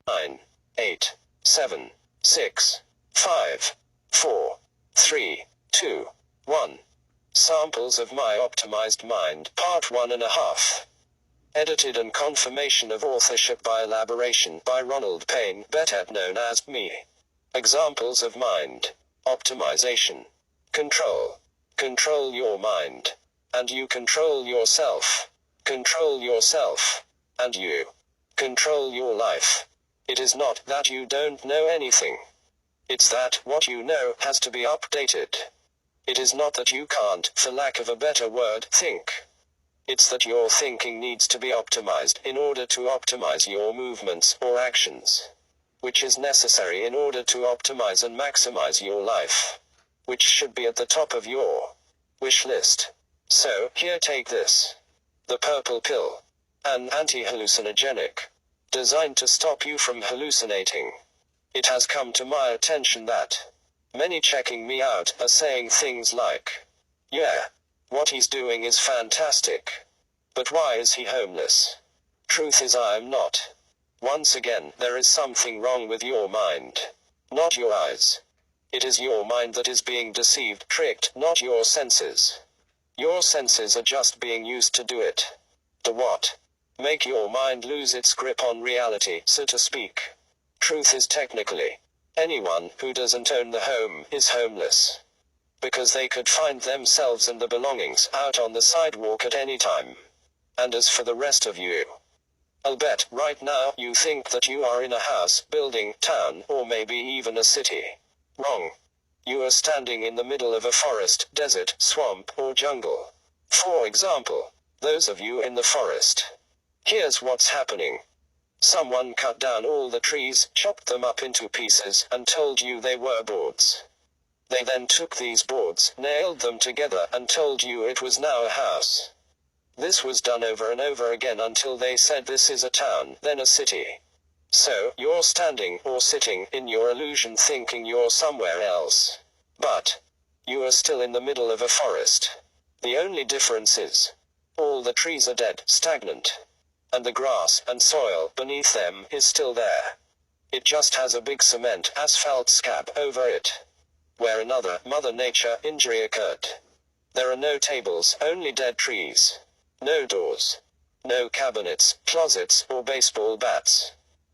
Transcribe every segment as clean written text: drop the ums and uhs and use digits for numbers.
9, 8, 7, 6, 5, 4, 3, 2, 1. Samples of My Optimized Mind, Part 1.5. Edited and confirmation of authorship by elaboration by Ronald Payne, better known as me. Examples of mind optimization. Control. Control your mind. And you control yourself. Control yourself. And you control your life. It is not that you don't know anything. It's that what you know has to be updated. It is not that you can't, for lack of a better word, think. It's that your thinking needs to be optimized in order to optimize your movements or actions. Which is necessary in order to optimize and maximize your life. Which should be at the top of your wish list. So, here, take this. The purple pill. An anti-hallucinogenic. Designed to stop you from hallucinating. It has come to my attention that many checking me out are saying things like, yeah, what he's doing is fantastic. But why is he homeless? Truth is I am not. Once again, there is something wrong with your mind. Not your eyes. It is your mind that is being deceived, tricked, not your senses. Your senses are just being used to do it. To what? Make your mind lose its grip on reality, so to speak. Truth is technically, anyone who doesn't own the home is homeless. Because they could find themselves and the belongings out on the sidewalk at any time. And as for the rest of you, I'll bet right now you think that you are in a house, building, town, or maybe even a city. Wrong. You are standing in the middle of a forest, desert, swamp, or jungle. For example, those of you in the forest. Here's what's happening. Someone cut down all the trees, chopped them up into pieces, and told you they were boards. They then took these boards, nailed them together, and told you it was now a house. This was done over and over again until they said this is a town, then a city. So, you're standing, or sitting, in your illusion thinking you're somewhere else. But you are still in the middle of a forest. The only difference is, all the trees are dead, stagnant. And the grass and soil beneath them is still there. It just has a big cement asphalt scab over it. Where another Mother Nature injury occurred. There are no tables, only dead trees. No doors. No cabinets, closets, or baseball bats.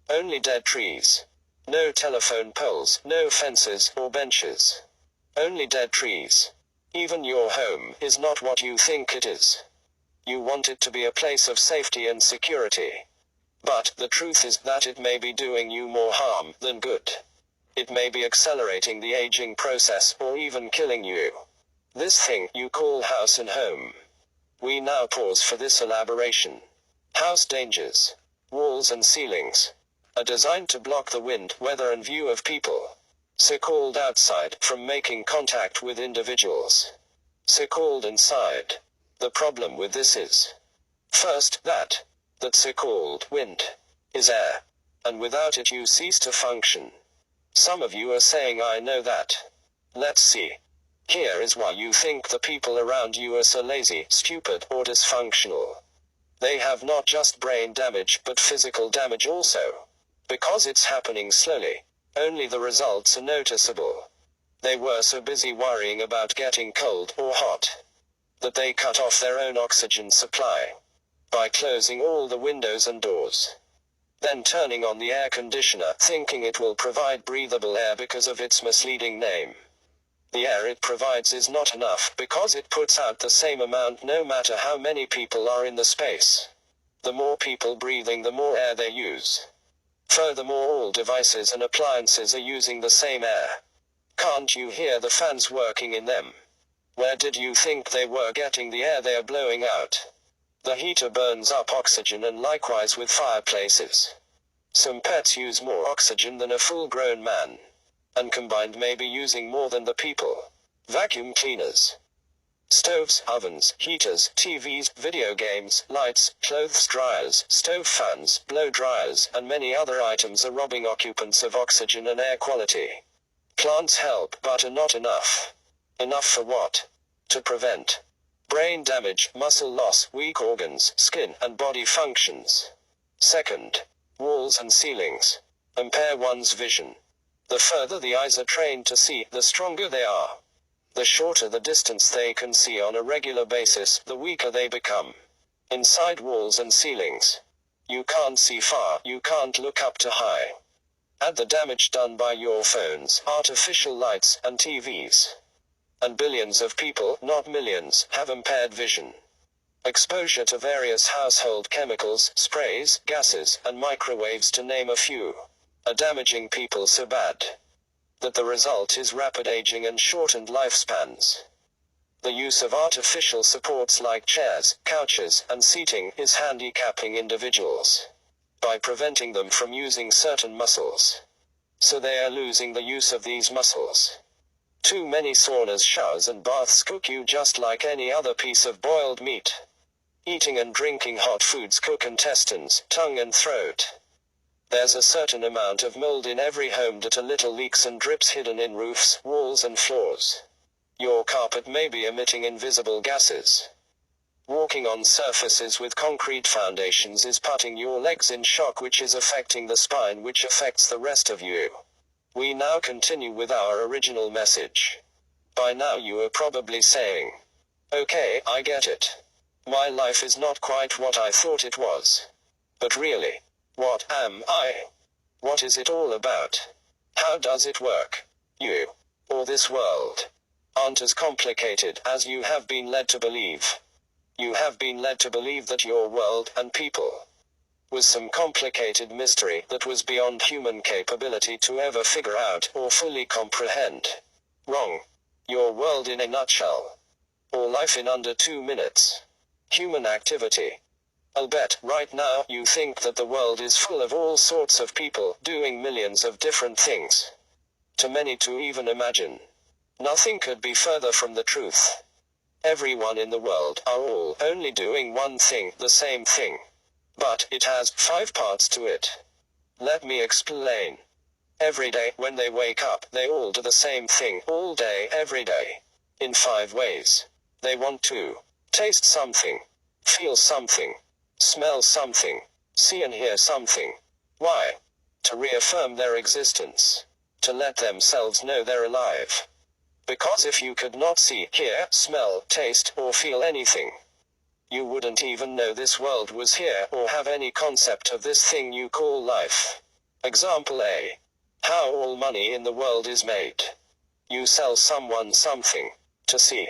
Only dead trees. No telephone poles, no fences, or benches. Only dead trees. Even your home is not what you think it is. You want it to be a place of safety and security. But the truth is that it may be doing you more harm than good. It may be accelerating the aging process or even killing you. This thing you call house and home. We now pause for this elaboration. House dangers. Walls and ceilings are designed to block the wind, weather and view of people, so-called outside, from making contact with individuals, so-called inside. The problem with this is, first, that so-called wind is air, and without it you cease to function. Some of you are saying I know that. Let's see. Here is why you think the people around you are so lazy, stupid, or dysfunctional. They have not just brain damage but physical damage also. Because it's happening slowly. Only the results are noticeable. They were so busy worrying about getting cold or hot that they cut off their own oxygen supply by closing all the windows and doors. Then turning on the air conditioner, thinking it will provide breathable air because of its misleading name. The air it provides is not enough because it puts out the same amount no matter how many people are in the space. The more people breathing, the more air they use. Furthermore, all devices and appliances are using the same air. Can't you hear the fans working in them? Where did you think they were getting the air they are blowing out? The heater burns up oxygen, and likewise with fireplaces. Some pets use more oxygen than a full-grown man. And combined may be using more than the people. Vacuum cleaners, stoves, ovens, heaters, TVs, video games, lights, clothes dryers, stove fans, blow dryers, and many other items are robbing occupants of oxygen and air quality. Plants help, but are not enough. Enough for what? To prevent brain damage, muscle loss, weak organs, skin, and body functions. Second, walls and ceilings. impair one's vision. The further the eyes are trained to see, the stronger they are. The shorter the distance they can see on a regular basis, the weaker they become. Inside walls and ceilings. You can't see far, you can't look up to high. Add the damage done by your phones, artificial lights, and TVs. And billions of people, not millions, have impaired vision. Exposure to various household chemicals, sprays, gases, and microwaves, to name a few, are damaging people so bad that the result is rapid aging and shortened lifespans. The use of artificial supports like chairs, couches, and seating is handicapping individuals by preventing them from using certain muscles. So they are losing the use of these muscles. Too many saunas, showers, and baths cook you just like any other piece of boiled meat. Eating and drinking hot foods cook intestines, tongue, and throat. There's a certain amount of mold in every home that a little leaks and drips hidden in roofs, walls, and floors. Your carpet may be emitting invisible gases. Walking on surfaces with concrete foundations is putting your legs in shock, which is affecting the spine, which affects the rest of you. We now continue with our original message. By now you are probably saying, "Okay, I get it. My life is not quite what I thought it was. But really, what am I? What is it all about? How does it work? You, or this world, aren't as complicated as you have been led to believe. You have been led to believe that your world and people was some complicated mystery that was beyond human capability to ever figure out or fully comprehend. Wrong. Your world in a nutshell. Or life in under 2 minutes. Human activity. I'll bet right now you think that the world is full of all sorts of people doing millions of different things. Too many to even imagine. Nothing could be further from the truth. Everyone in the world are all only doing one thing, the same thing. But it has 5 parts to it. Let me explain. Every day when they wake up, they all do the same thing all day, every day. In 5 ways. They want to taste something, feel something, smell something, see and hear something. Why? To reaffirm their existence. To let themselves know they're alive. Because if you could not see, hear, smell, taste, or feel anything, you wouldn't even know this world was here or have any concept of this thing you call life. Example A. How all money in the world is made. You sell someone something to see,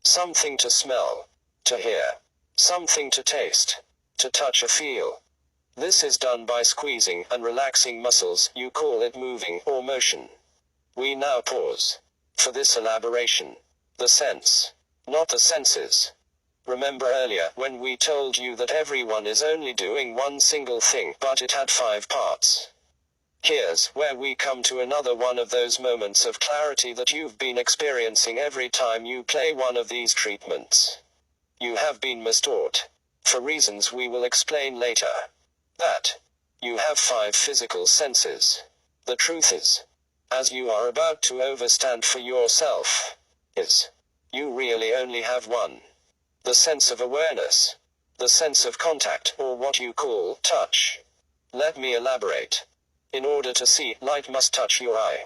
something to smell, to hear, something to taste, to touch or feel. This is done by squeezing and relaxing muscles. You call it moving or motion. We now pause for this elaboration. The sense, not the senses. Remember earlier when we told you that everyone is only doing one single thing, but it had 5 parts. Here's where we come to another one of those moments of clarity that you've been experiencing every time you play one of these treatments. You have been mistaught, for reasons we will explain later, that you have 5 physical senses. The truth is, as you are about to overstand for yourself, is you really only have one. The sense of awareness. The sense of contact, or what you call touch. Let me elaborate. In order to see, light must touch your eye.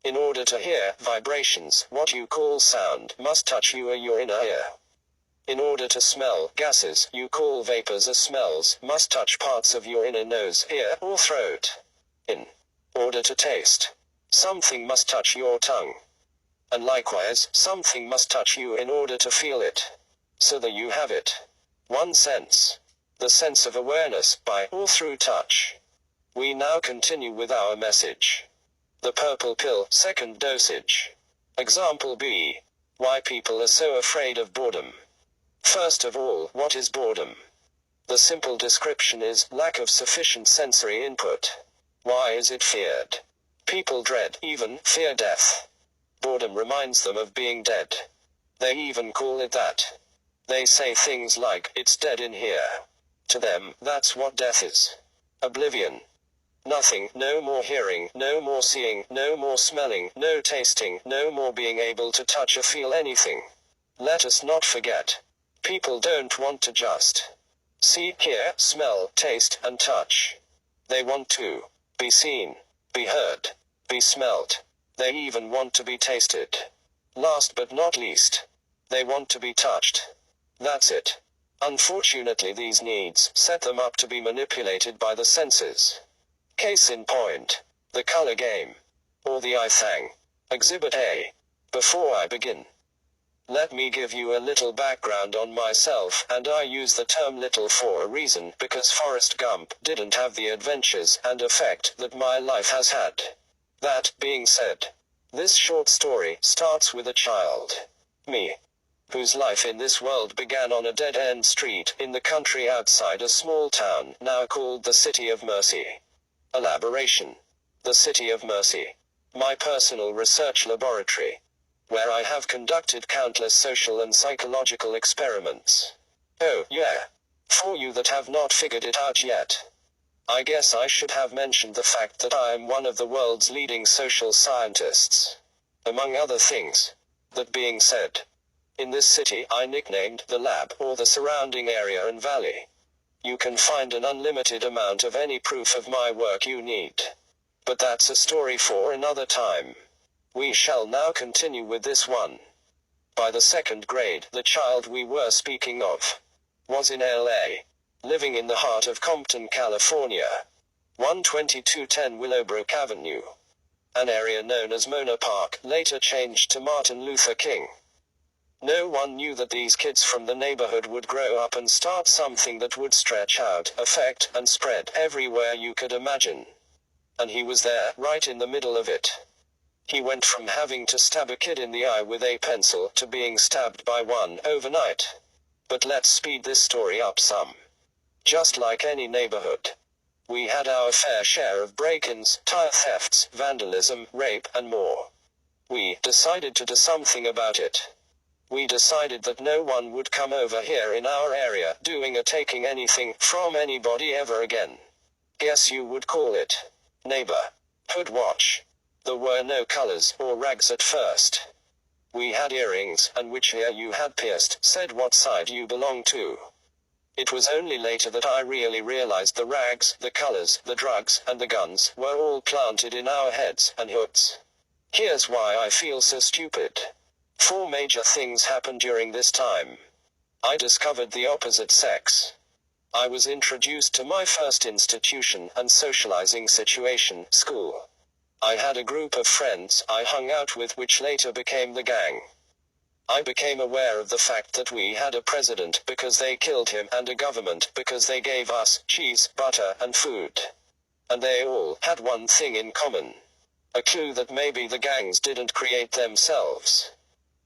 In order to hear, vibrations, what you call sound, must touch you or your inner ear. In order to smell, gases, you call vapors or smells, must touch parts of your inner nose, ear, or throat. In order to taste, something must touch your tongue. And likewise, something must touch you in order to feel it. So that you have it. One sense. The sense of awareness, by or through touch. We now continue with our message. The purple pill, second dosage. Example B. Why people are so afraid of boredom. First of all, what is boredom? The simple description is lack of sufficient sensory input. Why is it feared? People dread, even fear death. Boredom reminds them of being dead. They even call it that. They say things like, "It's dead in here." To them, that's what death is. Oblivion. Nothing, no more hearing, no more seeing, no more smelling, no tasting, no more being able to touch or feel anything. Let us not forget. People don't want to just see, hear, smell, taste, and touch. They want to be seen, be heard, be smelt. They even want to be tasted. Last but not least, they want to be touched. That's it. Unfortunately, these needs set them up to be manipulated by the senses. Case in point, the color game, or the eye thing. Exhibit A. Before I begin, let me give you a little background on myself, and I use the term little for a reason, because Forrest Gump didn't have the adventures and effect that my life has had. That being said, this short story starts with a child, me, whose life in this world began on a dead-end street in the country outside a small town now called the City of Mercy. Elaboration. The City of Mercy. My personal research laboratory, where I have conducted countless social and psychological experiments. Oh, yeah. For you that have not figured it out yet, I guess I should have mentioned the fact that I am one of the world's leading social scientists. Among other things. That being said, in this city I nicknamed the lab, or the surrounding area and valley. You can find an unlimited amount of any proof of my work you need. But that's a story for another time. We shall now continue with this one. By the second grade, the child we were speaking of was in LA, living in the heart of Compton, California, 12210 Willowbrook Avenue, an area known as Mona Park, later changed to Martin Luther King. No one knew that these kids from the neighborhood would grow up and start something that would stretch out, affect, and spread everywhere you could imagine. And he was there, right in the middle of it. He went from having to stab a kid in the eye with a pencil to being stabbed by one overnight. But let's speed this story up some. Just like any neighborhood, we had our fair share of break-ins, tire thefts, vandalism, rape, and more. We decided to do something about it. We decided that no one would come over here in our area doing or taking anything from anybody ever again. Guess you would call it neighborhood watch. There were no colors or rags at first. We had earrings, and which ear you had pierced said what side you belonged to. It was only later that I really realized the rags, the colors, the drugs, and the guns were all planted in our heads and hoods. Here's why I feel so stupid. 4 major things happened during this time. I discovered the opposite sex. I was introduced to my first institution and socializing situation, school. I had a group of friends I hung out with which later became the gang. I became aware of the fact that we had a president because they killed him and a government because they gave us cheese, butter, and food. And they all had one thing in common. A clue that maybe the gangs didn't create themselves.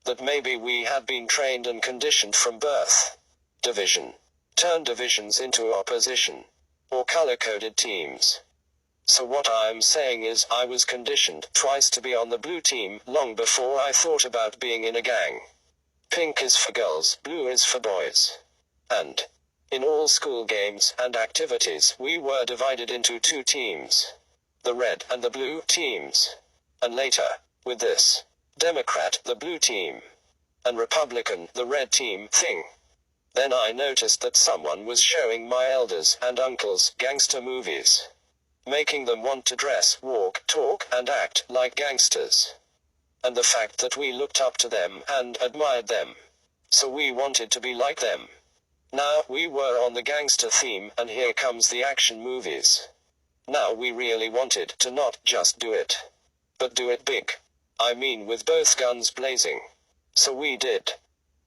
That maybe we had been trained and conditioned from birth. Division. Turn divisions into opposition. Or color-coded teams. So what I'm saying is I was conditioned twice to be on the blue team long before I thought about being in a gang. Pink is for girls, blue is for boys. And in all school games and activities we were divided into 2 teams. The red and the blue teams. And later, with this, Democrat, the blue team, and Republican, the red team thing. Then I noticed that someone was showing my elders and uncles gangster movies, making them want to dress, walk, talk, and act like gangsters. And the fact that we looked up to them and admired them. So we wanted to be like them. Now we were on the gangster theme, and here comes the action movies. Now we really wanted to not just do it, but do it big. I mean with both guns blazing. So we did.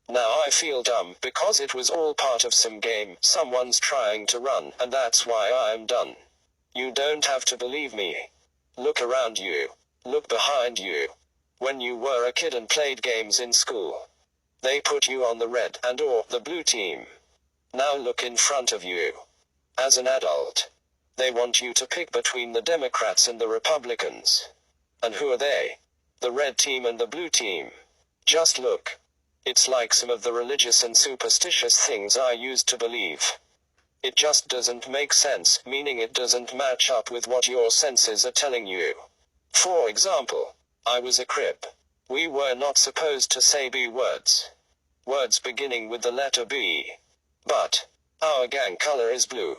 Now I feel dumb because it was all part of some game someone's trying to run, and that's why I'm done. You don't have to believe me. Look around you. Look behind you. When you were a kid and played games in school, they put you on the red and or the blue team. Now look in front of you. As an adult, they want you to pick between the Democrats and the Republicans. And who are they? The red team and the blue team. Just look. It's like some of the religious and superstitious things I used to believe. It just doesn't make sense, meaning it doesn't match up with what your senses are telling you. For example, I was a Crip. We were not supposed to say B words. Words beginning with the letter B. But our gang color is blue.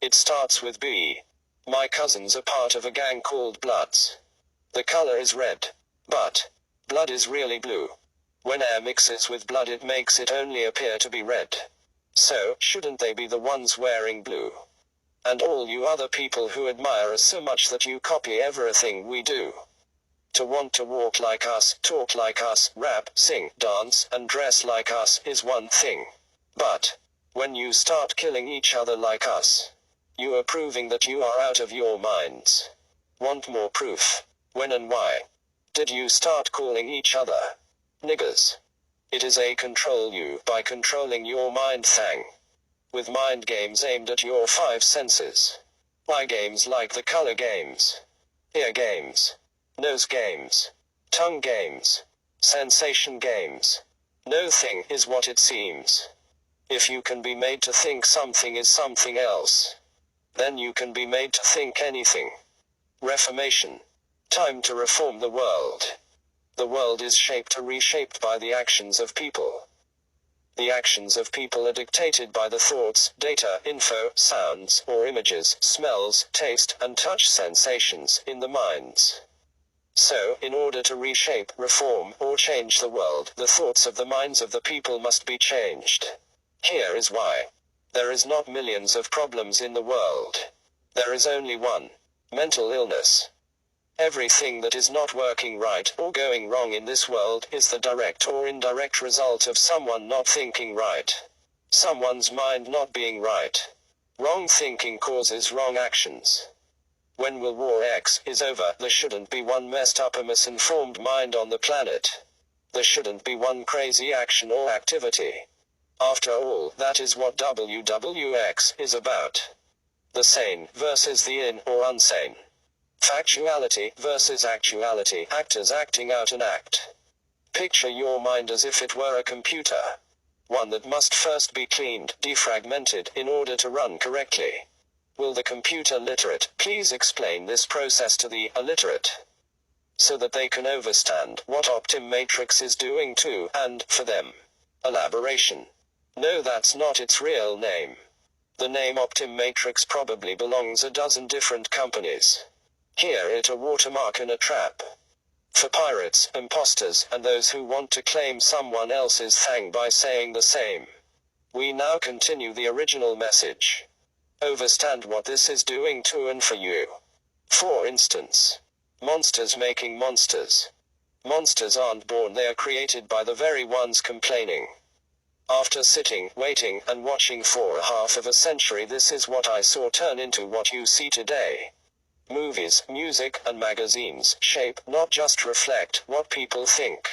It starts with B. My cousins are part of a gang called Bloods. The color is red. But blood is really blue. When air mixes with blood it makes it only appear to be red. So, shouldn't they be the ones wearing blue? And all you other people who admire us so much that you copy everything we do. To want to walk like us, talk like us, rap, sing, dance, and dress like us is one thing. But when you start killing each other like us, you are proving that you are out of your minds. Want more proof? When and why did you start calling each other niggers? It is a control you by controlling your mind thing. With mind games aimed at your 5 senses. Eye games like the color games. Ear games. Nose games. Tongue games. Sensation games. No thing is what it seems. If you can be made to think something is something else, then you can be made to think anything. Reformation. Time to reform the world. The world is shaped or reshaped by the actions of people. The actions of people are dictated by the thoughts, data, info, sounds, or images, smells, taste, and touch sensations in the minds. So, in order to reshape, reform, or change the world, the thoughts of the minds of the people must be changed. Here is why. There is not millions of problems in the world. There is only one. Mental illness. Everything that is not working right or going wrong in this world is the direct or indirect result of someone not thinking right. Someone's mind not being right. Wrong thinking causes wrong actions. When World War X is over, there shouldn't be one messed up or misinformed mind on the planet. There shouldn't be one crazy action or activity. After all, that is what WWX is about. The sane versus the in or unsane. Factuality versus actuality. Actors acting out an act. Picture your mind as if it were a computer. One that must first be cleaned, defragmented, in order to run correctly. Will the computer literate please explain this process to the illiterate, so that they can understand what Optimatrix is doing to and for them? Elaboration. No, that's not its real name. The name Optimatrix probably belongs a dozen different companies. Here it a watermark and a trap. For pirates, imposters, and those who want to claim someone else's thing by saying the same. We now continue the original message. Understand what this is doing to and for you. For instance, monsters making monsters. Monsters aren't born, they are created by the very ones complaining. After sitting, waiting, and watching for half of a century, this is what I saw turn into what you see today. Movies, music, and magazines shape, not just reflect, what people think.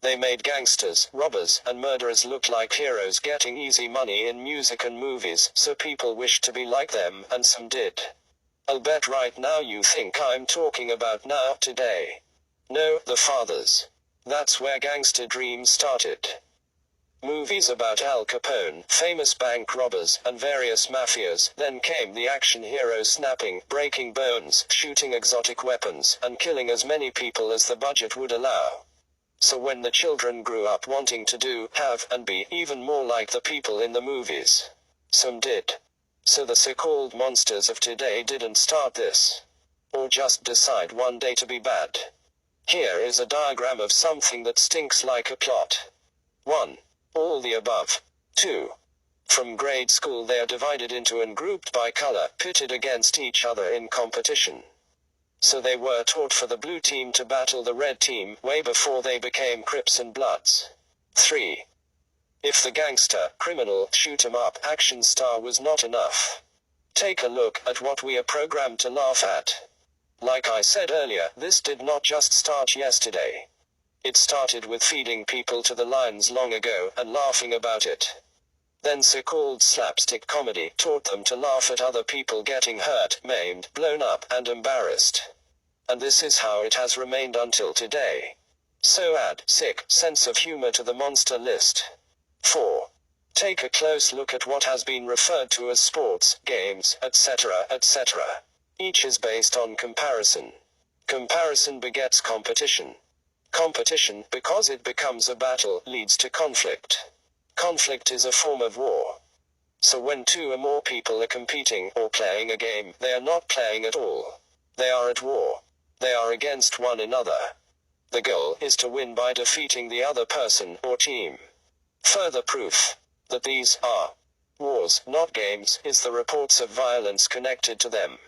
They made gangsters, robbers, and murderers look like heroes getting easy money in music and movies, so people wished to be like them, and some did. I'll bet right now you think I'm talking about now, today. No, the fathers. That's where gangster dreams started. Movies about Al Capone, famous bank robbers, and various mafias. Then came the action heroes snapping, breaking bones, shooting exotic weapons, and killing as many people as the budget would allow. So when the children grew up wanting to do, have, and be even more like the people in the movies. Some did. So the so-called monsters of today didn't start this. Or just decide one day to be bad. Here is a diagram of something that stinks like a plot. 1. All the above. 2. From grade school they are divided into and grouped by color, pitted against each other in competition. So they were taught for the blue team to battle the red team, way before they became Crips and Bloods. 3. If the gangster, criminal, shoot-'em-up, action star was not enough, take a look at what we are programmed to laugh at. Like I said earlier, this did not just start yesterday. It started with feeding people to the lions long ago, and laughing about it. Then so-called slapstick comedy taught them to laugh at other people getting hurt, maimed, blown up, and embarrassed. And this is how it has remained until today. So add sick sense of humor to the monster list. 4. Take a close look at what has been referred to as sports, games, etc., etc. Each is based on comparison. Comparison begets competition. Competition, because it becomes a battle, leads to conflict. Conflict is a form of war. So when two or more people are competing or playing a game, they are not playing at all. They are at war. They are against one another. The goal is to win by defeating the other person or team. Further proof that these are wars, not games, is the reports of violence connected to them.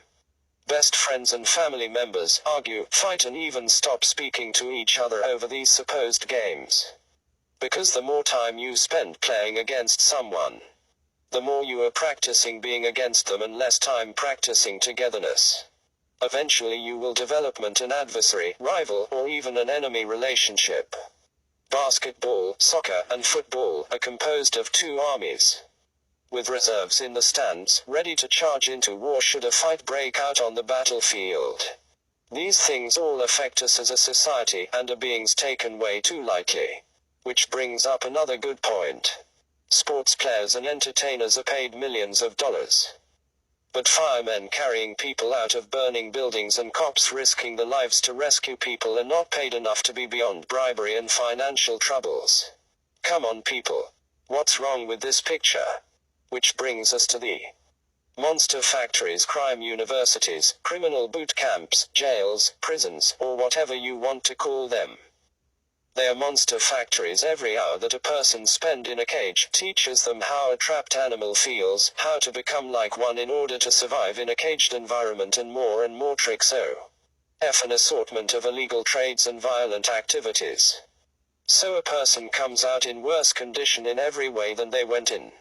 Best friends and family members argue, fight, and even stop speaking to each other over these supposed games. Because the more time you spend playing against someone, the more you are practicing being against them and less time practicing togetherness. Eventually you will develop an adversary, rival, or even an enemy relationship. Basketball, soccer, and football are composed of two armies, with reserves in the stands, ready to charge into war should a fight break out on the battlefield. These things all affect us as a society, and are being taken way too lightly. Which brings up another good point. Sports players and entertainers are paid millions of dollars. But firemen carrying people out of burning buildings and cops risking their lives to rescue people are not paid enough to be beyond bribery and financial troubles. Come on people. What's wrong with this picture? Which brings us to the monster factories, crime universities, criminal boot camps, jails, prisons, or whatever you want to call them. They are monster factories. Every hour that a person spends in a cage teaches them how a trapped animal feels, how to become like one in order to survive in a caged environment, and more tricks. An assortment of illegal trades and violent activities. So a person comes out in worse condition in every way than they went in.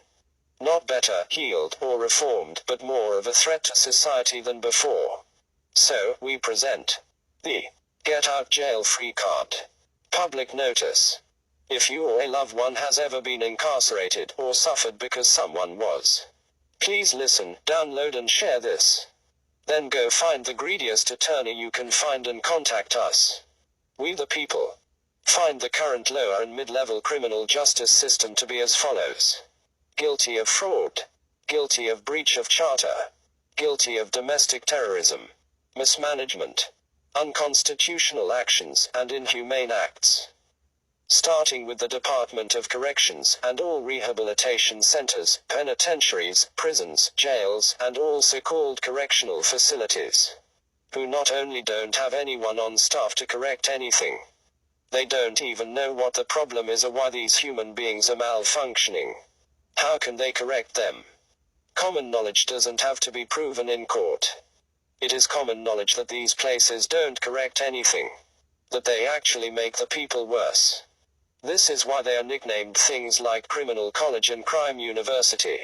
Not better, healed, or reformed, but more of a threat to society than before. So, we present the Get Out Jail Free card. Public notice. If you or a loved one has ever been incarcerated or suffered because someone was, please listen, download and share this. Then go find the greediest attorney you can find and contact us. We the people find the current lower and mid-level criminal justice system to be as follows. Guilty of fraud. Guilty of breach of charter. Guilty of domestic terrorism. Mismanagement. Unconstitutional actions, and inhumane acts. Starting with the Department of Corrections, and all rehabilitation centers, penitentiaries, prisons, jails, and all so-called correctional facilities, who not only don't have anyone on staff to correct anything, they don't even know what the problem is or why these human beings are malfunctioning. How can they correct them? Common knowledge doesn't have to be proven in court. It is common knowledge that these places don't correct anything, that they actually make the people worse. This is why they are nicknamed things like criminal college and crime university.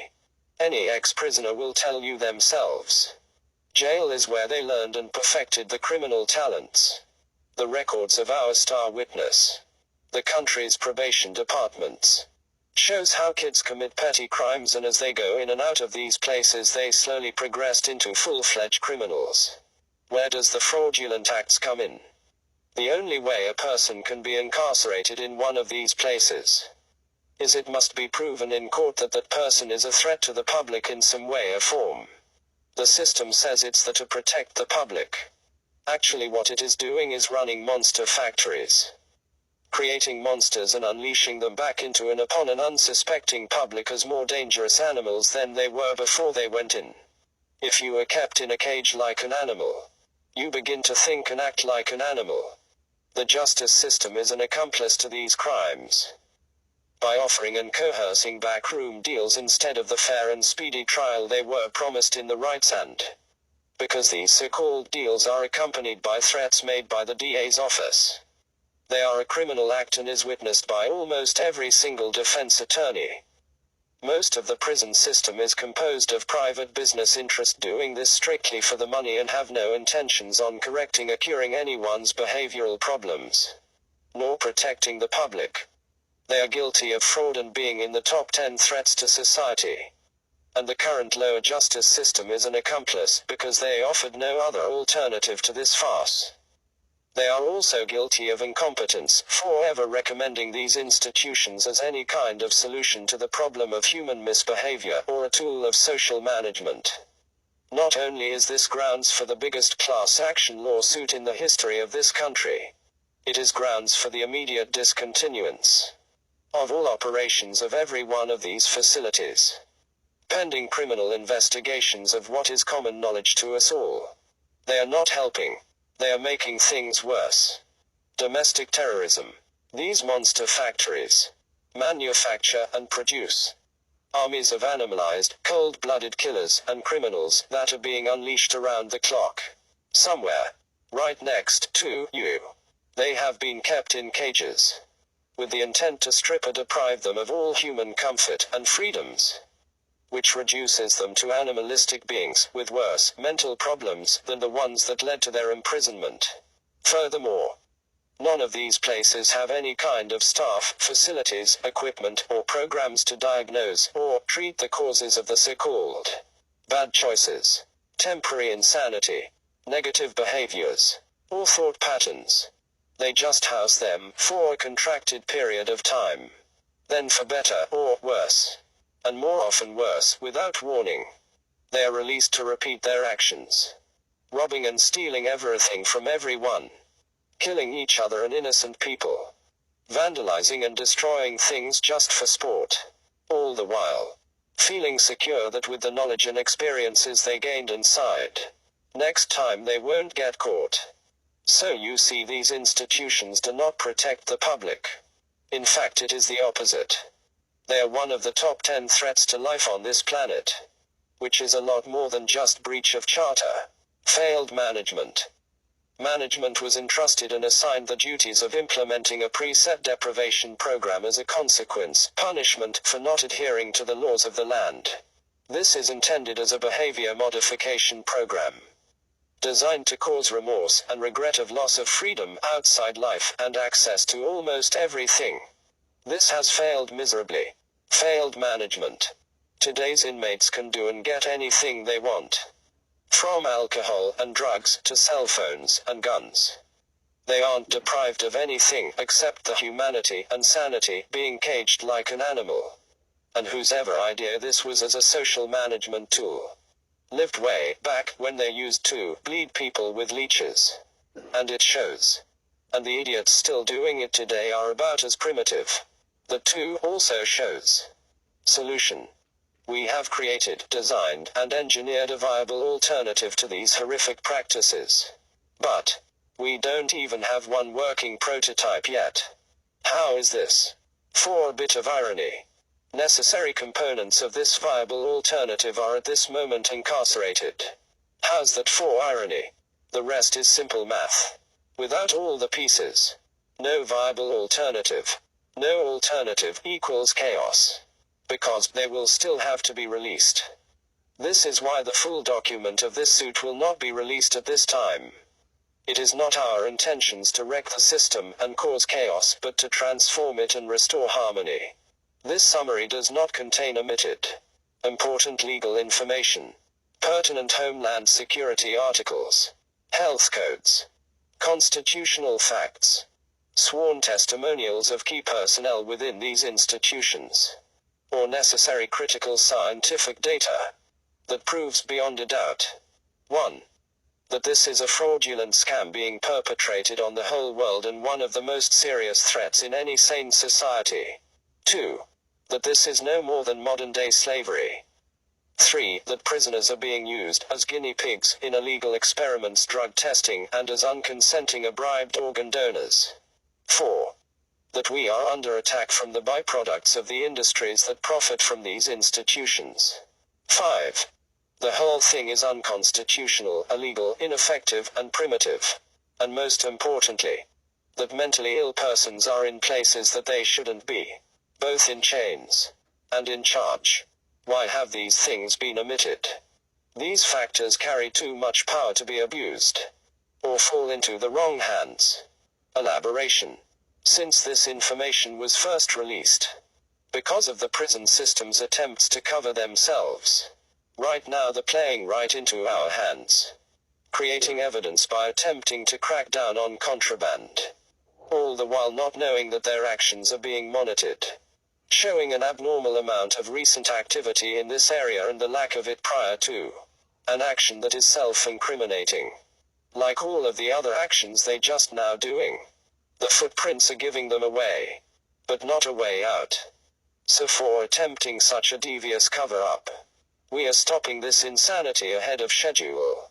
Any ex-prisoner will tell you themselves. Jail is where they learned and perfected the criminal talents. The records of our star witness, the country's probation departments, shows how kids commit petty crimes, and as they go in and out of these places they slowly progressed into full-fledged criminals. Where does the fraudulent acts come in? The only way a person can be incarcerated in one of these places is it must be proven in court that that person is a threat to the public in some way or form. The system says it's there to protect the public. Actually what it is doing is running monster factories, creating monsters and unleashing them back into and upon an unsuspecting public as more dangerous animals than they were before they went in. If you are kept in a cage like an animal, you begin to think and act like an animal. The justice system is an accomplice to these crimes. By offering and coercing backroom deals instead of the fair and speedy trial they were promised in the rights, and because these so-called deals are accompanied by threats made by the DA's office, they are a criminal act and is witnessed by almost every single defense attorney. Most of the prison system is composed of private business interests doing this strictly for the money and have no intentions on correcting or curing anyone's behavioral problems, nor protecting the public. They are guilty of fraud and being in the top 10 threats to society. And the current lower justice system is an accomplice because they offered no other alternative to this farce. They are also guilty of incompetence, for ever recommending these institutions as any kind of solution to the problem of human misbehavior or a tool of social management. Not only is this grounds for the biggest class action lawsuit in the history of this country, it is grounds for the immediate discontinuance of all operations of every one of these facilities. pending criminal investigations of what is common knowledge to us all. They are not helping. They are making things worse. Domestic terrorism. These monster factories manufacture and produce armies of animalized, cold-blooded killers and criminals that are being unleashed around the clock. Somewhere, right next to you. They have been kept in cages, with the intent to strip or deprive them of all human comfort and freedoms, which reduces them to animalistic beings with worse mental problems than the ones that led to their imprisonment. Furthermore, none of these places have any kind of staff, facilities, equipment, or programs to diagnose or treat the causes of the so-called bad choices, temporary insanity, negative behaviors, or thought patterns. They just house them for a contracted period of time. Then for better or worse, and more often worse, without warning, they are released to repeat their actions, robbing and stealing everything from everyone, killing each other and innocent people, vandalizing and destroying things just for sport, all the while feeling secure that with the knowledge and experiences they gained inside, next time they won't get caught. So you see, these institutions do not protect the public. In fact, it is the opposite. They are one of the top 10 threats to life on this planet, which is a lot more than just breach of charter. Failed management. Management was entrusted and assigned the duties of implementing a preset deprivation program as a consequence, punishment, for not adhering to the laws of the land. This is intended as a behavior modification program, designed to cause remorse and regret of loss of freedom, outside life, and access to almost everything. This has failed miserably. Failed management. Today's inmates can do and get anything they want, from alcohol and drugs to cell phones and guns. They aren't deprived of anything except the humanity and sanity, being caged like an animal. And whose ever idea this was as a social management tool lived way back when they used to bleed people with leeches. And it shows. And the idiots still doing it today are about as primitive. The two also shows. Solution. We have created, designed, and engineered a viable alternative to these horrific practices. But we don't even have one working prototype yet. How is this? For a bit of irony, necessary components of this viable alternative are at this moment incarcerated. How's that for irony? The rest is simple math. Without all the pieces, no viable alternative. No alternative equals chaos, because they will still have to be released. This is why the full document of this suit will not be released at this time. It is not our intentions to wreck the system and cause chaos, but to transform it and restore harmony. This summary does not contain omitted important legal information, pertinent Homeland Security articles, health codes, constitutional facts, sworn testimonials of key personnel within these institutions, or necessary critical scientific data that proves beyond a doubt: 1. That this is a fraudulent scam being perpetrated on the whole world and one of the most serious threats in any sane society. 2. That this is no more than modern-day slavery. 3. That prisoners are being used as guinea pigs in illegal experiments, drug testing, and as unconsenting or bribed organ donors. 4. That we are under attack from the byproducts of the industries that profit from these institutions. 5. The whole thing is unconstitutional, illegal, ineffective, and primitive. And most importantly, that mentally ill persons are in places that they shouldn't be, both in chains and in charge. Why have these things been omitted? These factors carry too much power to be abused, or fall into the wrong hands. Elaboration. Since this information was first released, because of the prison system's attempts to cover themselves, right now they're playing right into our hands, creating evidence by attempting to crack down on contraband, all the while not knowing that their actions are being monitored, showing an abnormal amount of recent activity in this area and the lack of it prior to an action that is self-incriminating. Like all of the other actions they just now doing, the footprints are giving them away, but not a way out. So for attempting such a devious cover-up, We are stopping this insanity ahead of schedule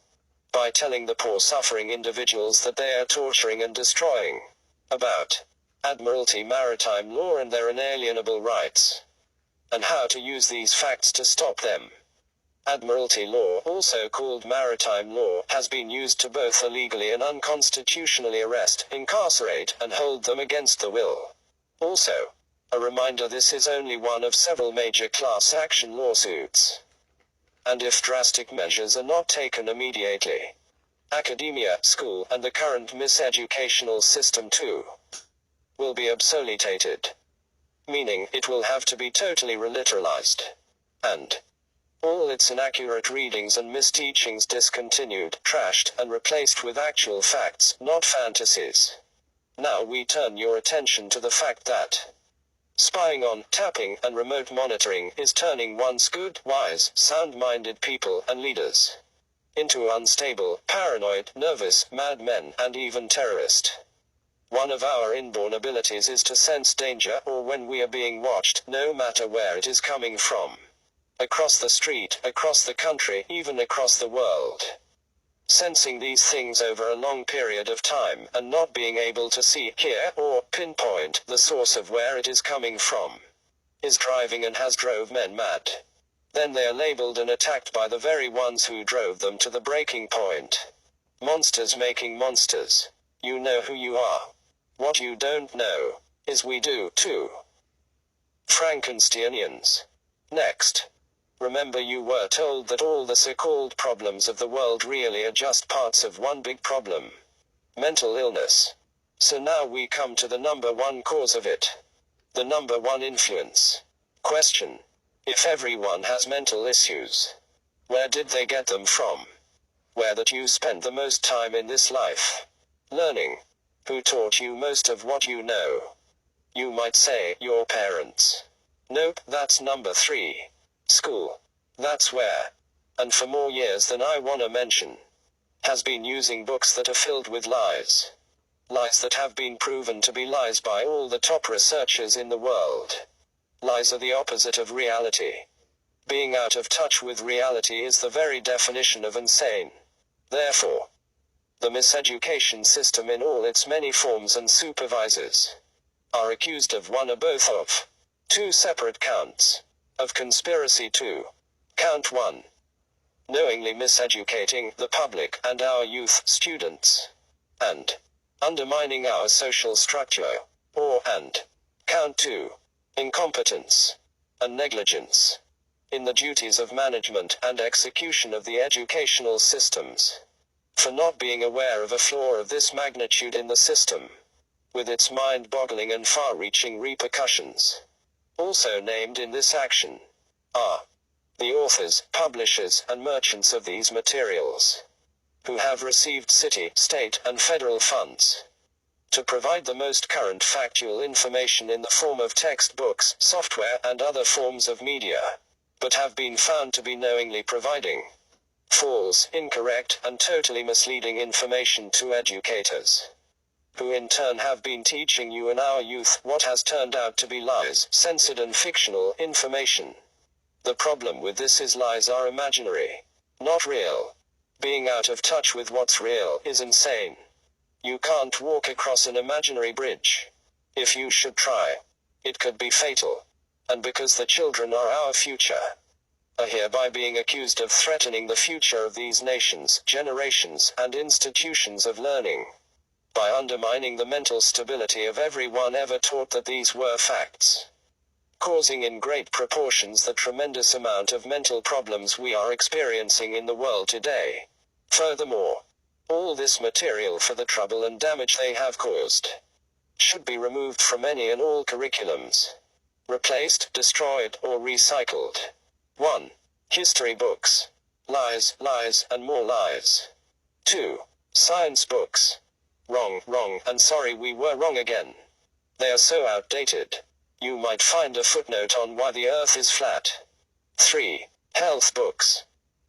by telling the poor suffering individuals that they are torturing and destroying about Admiralty maritime law and their inalienable rights, and how to use these facts to stop them. Admiralty law, also called maritime law, has been used to both illegally and unconstitutionally arrest, incarcerate, and hold them against the will. Also, a reminder, this is only one of several major class action lawsuits. And if drastic measures are not taken immediately, academia, school, and the current miseducational system too, will be obsoletated. Meaning, it will have to be totally reliteralized. And all its inaccurate readings and misteachings discontinued, trashed, and replaced with actual facts, not fantasies. Now we turn your attention to the fact that spying on, tapping, and remote monitoring is turning once good, wise, sound-minded people and leaders into unstable, paranoid, nervous, madmen, and even terrorist. One of our inborn abilities is to sense danger, or when we are being watched, no matter where it is coming from. Across the street, across the country, even across the world. Sensing these things over a long period of time, and not being able to see, hear, or pinpoint the source of where it is coming from, is driving and has drove men mad. Then they are labeled and attacked by the very ones who drove them to the breaking point. Monsters making monsters. You know who you are. What you don't know is we do too. Frankensteinians. Next. Remember, you were told that all the so-called problems of the world really are just parts of one big problem. Mental illness. So now we come to the number one cause of it. The number one influence. Question. If everyone has mental issues, where did they get them from? Where that you spent the most time in this life learning? Who taught you most of what you know? You might say, your parents. Nope, that's number 3. School. That's where. And for more years than I wanna mention. Has been using books that are filled with lies. Lies that have been proven to be lies by all the top researchers in the world. Lies are the opposite of reality. Being out of touch with reality is the very definition of insane. Therefore, the miseducation system in all its many forms and supervisors are accused of one or both of 2 separate counts of conspiracy to count 1. Knowingly miseducating the public and our youth students, and undermining our social structure, and count 2. Incompetence and negligence in the duties of management and execution of the educational systems, for not being aware of a flaw of this magnitude in the system, with its mind-boggling and far-reaching repercussions. Also named in this action are the authors, publishers, and merchants of these materials, who have received city, state, and federal funds to provide the most current factual information in the form of textbooks, software, and other forms of media, but have been found to be knowingly providing false, incorrect, and totally misleading information to educators, who in turn have been teaching you and our youth what has turned out to be lies, censored and fictional information. The problem with this is lies are imaginary, not real. Being out of touch with what's real is insane. You can't walk across an imaginary bridge. If you should try, it could be fatal. And because the children are our future, are hereby being accused of threatening the future of these nations, generations, and institutions of learning, by undermining the mental stability of everyone ever taught that these were facts, causing in great proportions the tremendous amount of mental problems we are experiencing in the world today. Furthermore, all this material, for the trouble and damage they have caused, should be removed from any and all curriculums, replaced, destroyed, or recycled. 1. History books. Lies, lies, and more lies. 2. Science books. Wrong, wrong, and sorry we were wrong again. They are so outdated. You might find a footnote on why the earth is flat. 3. Health books.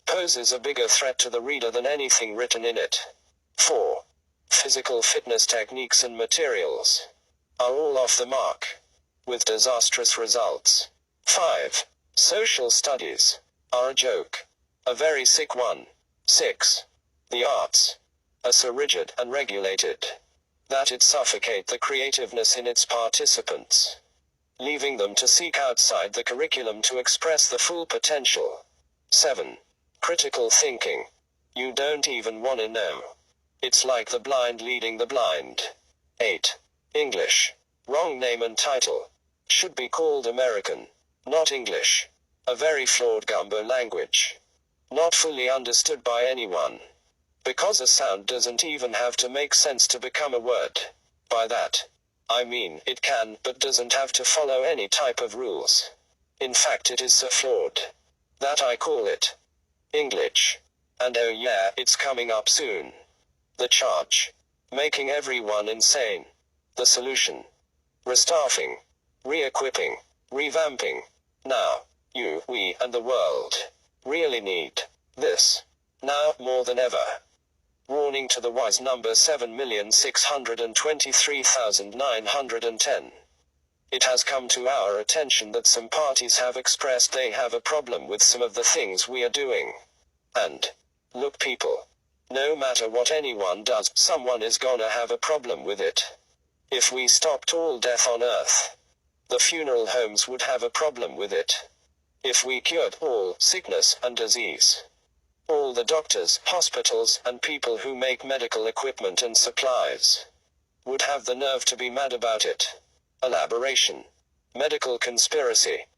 Poses a bigger threat to the reader than anything written in it. 4. Physical fitness techniques and materials are all off the mark, with disastrous results. 5. Social studies. are a joke. A very sick one. 6. The arts are so rigid and regulated that it suffocate the creativeness in its participants, leaving them to seek outside the curriculum to express the full potential. 7. Critical thinking. You don't even want to know. It's like the blind leading the blind. 8. English. Wrong name and title. Should be called American, not English. A very flawed gumbo language. Not fully understood by anyone. Because a sound doesn't even have to make sense to become a word. By that, I mean it can but doesn't have to follow any type of rules. In fact, it is so flawed that I call it English. And oh yeah, it's coming up soon. The charge. Making everyone insane. The solution. Restaffing. Re-equipping. Revamping. Now, you, we, and the world really need this. Now, more than ever. Warning to the wise number 7,623,910. It has come to our attention that some parties have expressed they have a problem with some of the things we are doing. And, look people, no matter what anyone does, someone is gonna have a problem with it. If we stopped all death on earth, the funeral homes would have a problem with it. If we cured all sickness and disease, all the doctors, hospitals, and people who make medical equipment and supplies would have the nerve to be mad about it. Elaboration. Medical conspiracy.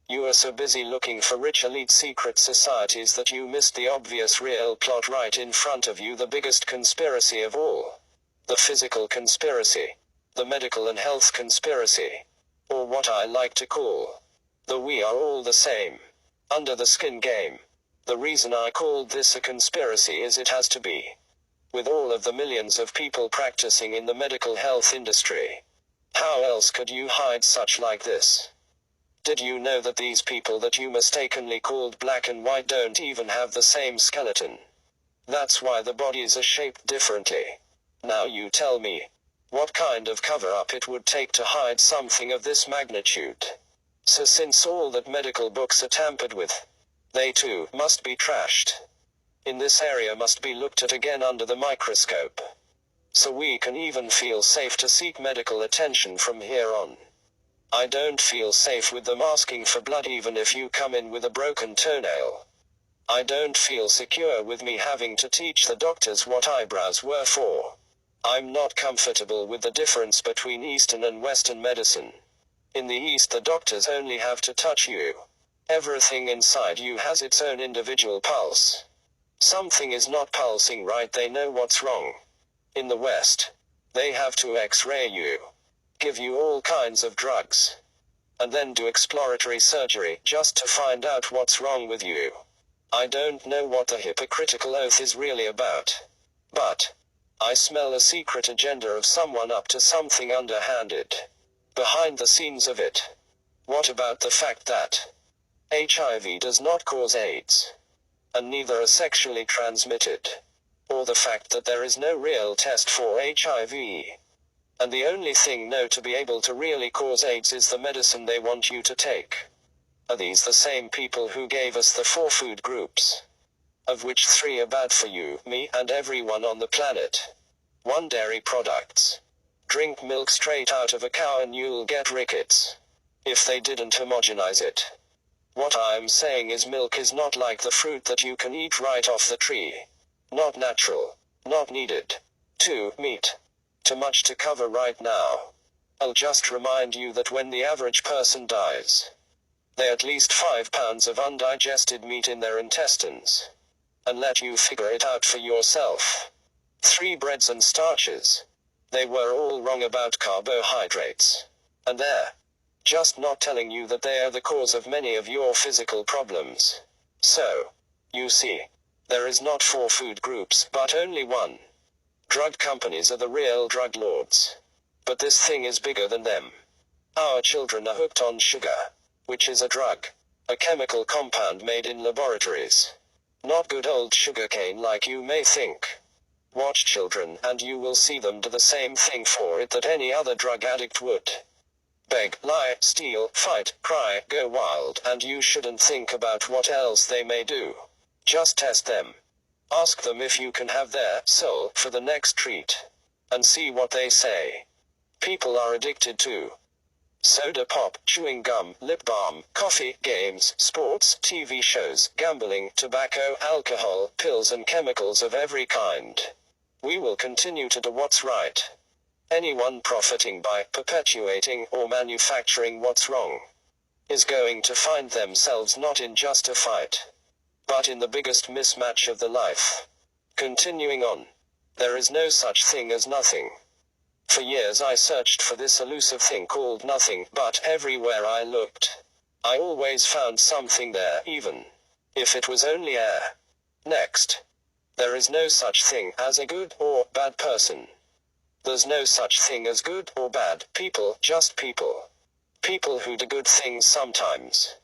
You are so busy looking for rich elite secret societies that you missed the obvious real plot right in front of you, the biggest conspiracy of all. The physical conspiracy. The medical and health conspiracy. Or what I like to call the we are all the same, under the skin game. The reason I called this a conspiracy is it has to be. With all of the millions of people practicing in the medical health industry, how else could you hide such like this? Did you know that these people that you mistakenly called black and white don't even have the same skeleton? That's why the bodies are shaped differently. Now you tell me, what kind of cover-up it would take to hide something of this magnitude? So since all that medical books are tampered with, they too must be trashed. In this area must be looked at again under the microscope. So we can even feel safe to seek medical attention from here on. I don't feel safe with them asking for blood even if you come in with a broken toenail. I don't feel secure with me having to teach the doctors what eyebrows were for. I'm not comfortable with the difference between Eastern and Western medicine. In the East, the doctors only have to touch you. Everything inside you has its own individual pulse. Something is not pulsing right, they know what's wrong. In the West, they have to X-ray you, give you all kinds of drugs, and then do exploratory surgery just to find out what's wrong with you. I don't know what the hypocritical oath is really about, but I smell a secret agenda of someone up to something underhanded behind the scenes of it. What about the fact that HIV does not cause AIDS, and neither are sexually transmitted? Or the fact that there is no real test for HIV, and the only thing known to be able to really cause AIDS is the medicine they want you to take? Are these the same people who gave us the 4 food groups, of which 3 are bad for you, me, and everyone on the planet? 1. Dairy products. Drink milk straight out of a cow and you'll get rickets. If they didn't homogenize it. What I'm saying is milk is not like the fruit that you can eat right off the tree. Not natural. Not needed. 2. Meat. Too much to cover right now. I'll just remind you that when the average person dies, they at least 5 pounds of undigested meat in their intestines. And let you figure it out for yourself. 3. Breads and starches. They were all wrong about carbohydrates. And they're just not telling you that they are the cause of many of your physical problems. So, you see, there is not 4 food groups, but only 1. Drug companies are the real drug lords. But this thing is bigger than them. Our children are hooked on sugar, which is a drug, a chemical compound made in laboratories. Not good old sugarcane like you may think. Watch children, and you will see them do the same thing for it that any other drug addict would. beg, lie, steal, fight, cry, go wild, and you shouldn't think about what else they may do. Just test them. Ask them if you can have their soul for the next treat. And see what they say. People are addicted to soda pop, chewing gum, lip balm, coffee, games, sports, TV shows, gambling, tobacco, alcohol, pills and chemicals of every kind. We will continue to do what's right. Anyone profiting by perpetuating or manufacturing what's wrong is going to find themselves not in just a fight, but in the biggest mismatch of the life. Continuing on. There is no such thing as nothing. For years I searched for this elusive thing called nothing, but everywhere I looked, I always found something there, even if it was only air. Next. There is no such thing as a good or bad person. There's no such thing as good or bad people, just people. People who do good things sometimes,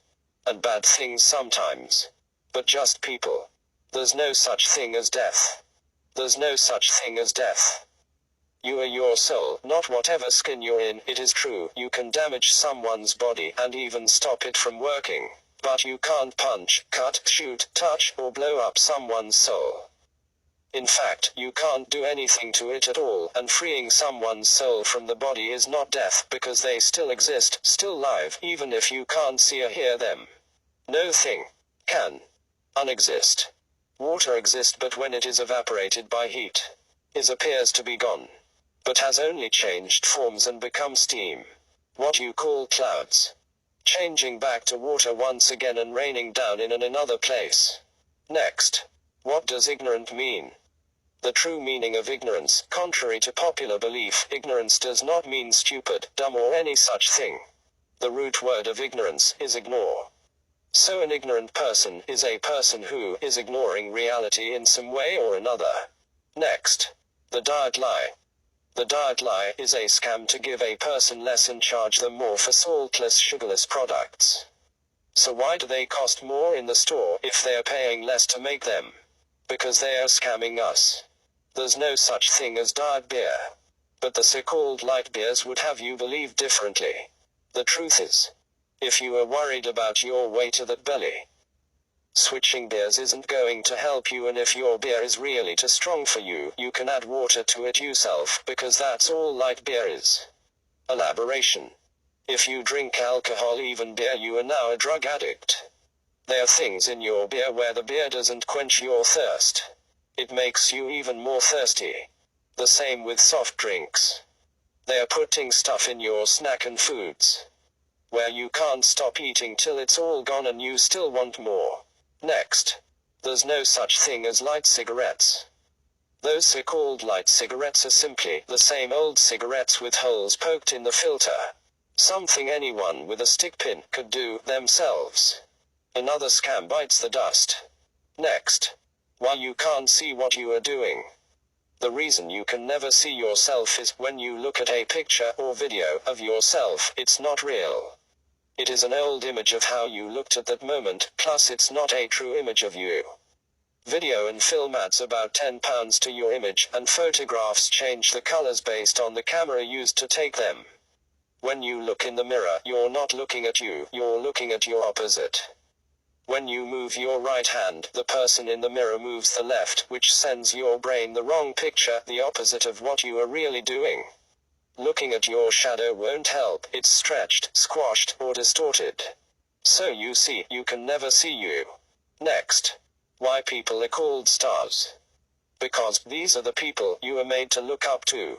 and bad things sometimes, but just people. There's no such thing as death. There's no such thing as death. You are your soul, not whatever skin you're in. It is true, you can damage someone's body and even stop it from working, but you can't punch, cut, shoot, touch, or blow up someone's soul. In fact, you can't do anything to it at all, and freeing someone's soul from the body is not death, because they still exist, still live, even if you can't see or hear them. No thing can unexist. Water exists, but when it is evaporated by heat, it appears to be gone, but has only changed forms and become steam. What you call clouds, changing back to water once again and raining down in another place. Next. What does ignorant mean? The true meaning of ignorance, contrary to popular belief, ignorance does not mean stupid, dumb or any such thing. The root word of ignorance is ignore. So an ignorant person is a person who is ignoring reality in some way or another. Next. The diet lie. The diet lie is a scam to give a person less and charge them more for saltless, sugarless products. So why do they cost more in the store if they are paying less to make them? Because they are scamming us. There's no such thing as diet beer. But the so-called light beers would have you believe differently. The truth is, if you are worried about your way to that belly, switching beers isn't going to help you, and if your beer is really too strong for you, you can add water to it yourself, because that's all light beer is. Elaboration. If you drink alcohol, even beer, you are now a drug addict. There are things in your beer where the beer doesn't quench your thirst. It makes you even more thirsty. The same with soft drinks. They are putting stuff in your snack and foods, where you can't stop eating till it's all gone and you still want more. Next. There's no such thing as light cigarettes. Those so-called light cigarettes are simply the same old cigarettes with holes poked in the filter. Something anyone with a stick pin could do themselves. Another scam bites the dust. Next. Why you can't see what you are doing. The reason you can never see yourself is when you look at a picture or video of yourself, it's not real. It is an old image of how you looked at that moment, plus it's not a true image of you. Video and film adds about £10 to your image, and photographs change the colors based on the camera used to take them. When you look in the mirror, you're not looking at you, you're looking at your opposite. When you move your right hand, the person in the mirror moves the left, which sends your brain the wrong picture, the opposite of what you are really doing. Looking at your shadow won't help, it's stretched, squashed, or distorted. So you see, you can never see you. Next. Why people are called stars. Because these are the people you are made to look up to.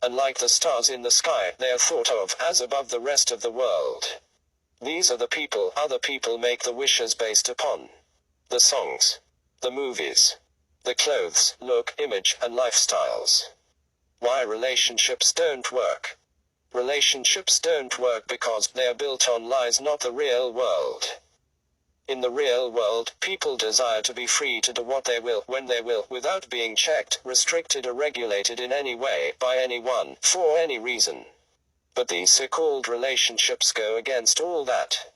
And like the stars in the sky, they are thought of as above the rest of the world. These are the people other people make the wishes based upon. The songs, the movies, the clothes, look, image, and lifestyles. Why relationships don't work. Relationships don't work because they are built on lies, not the real world. In the real world, people desire to be free to do what they will, when they will, without being checked, restricted or regulated in any way, by anyone, for any reason. But these so-called relationships go against all that.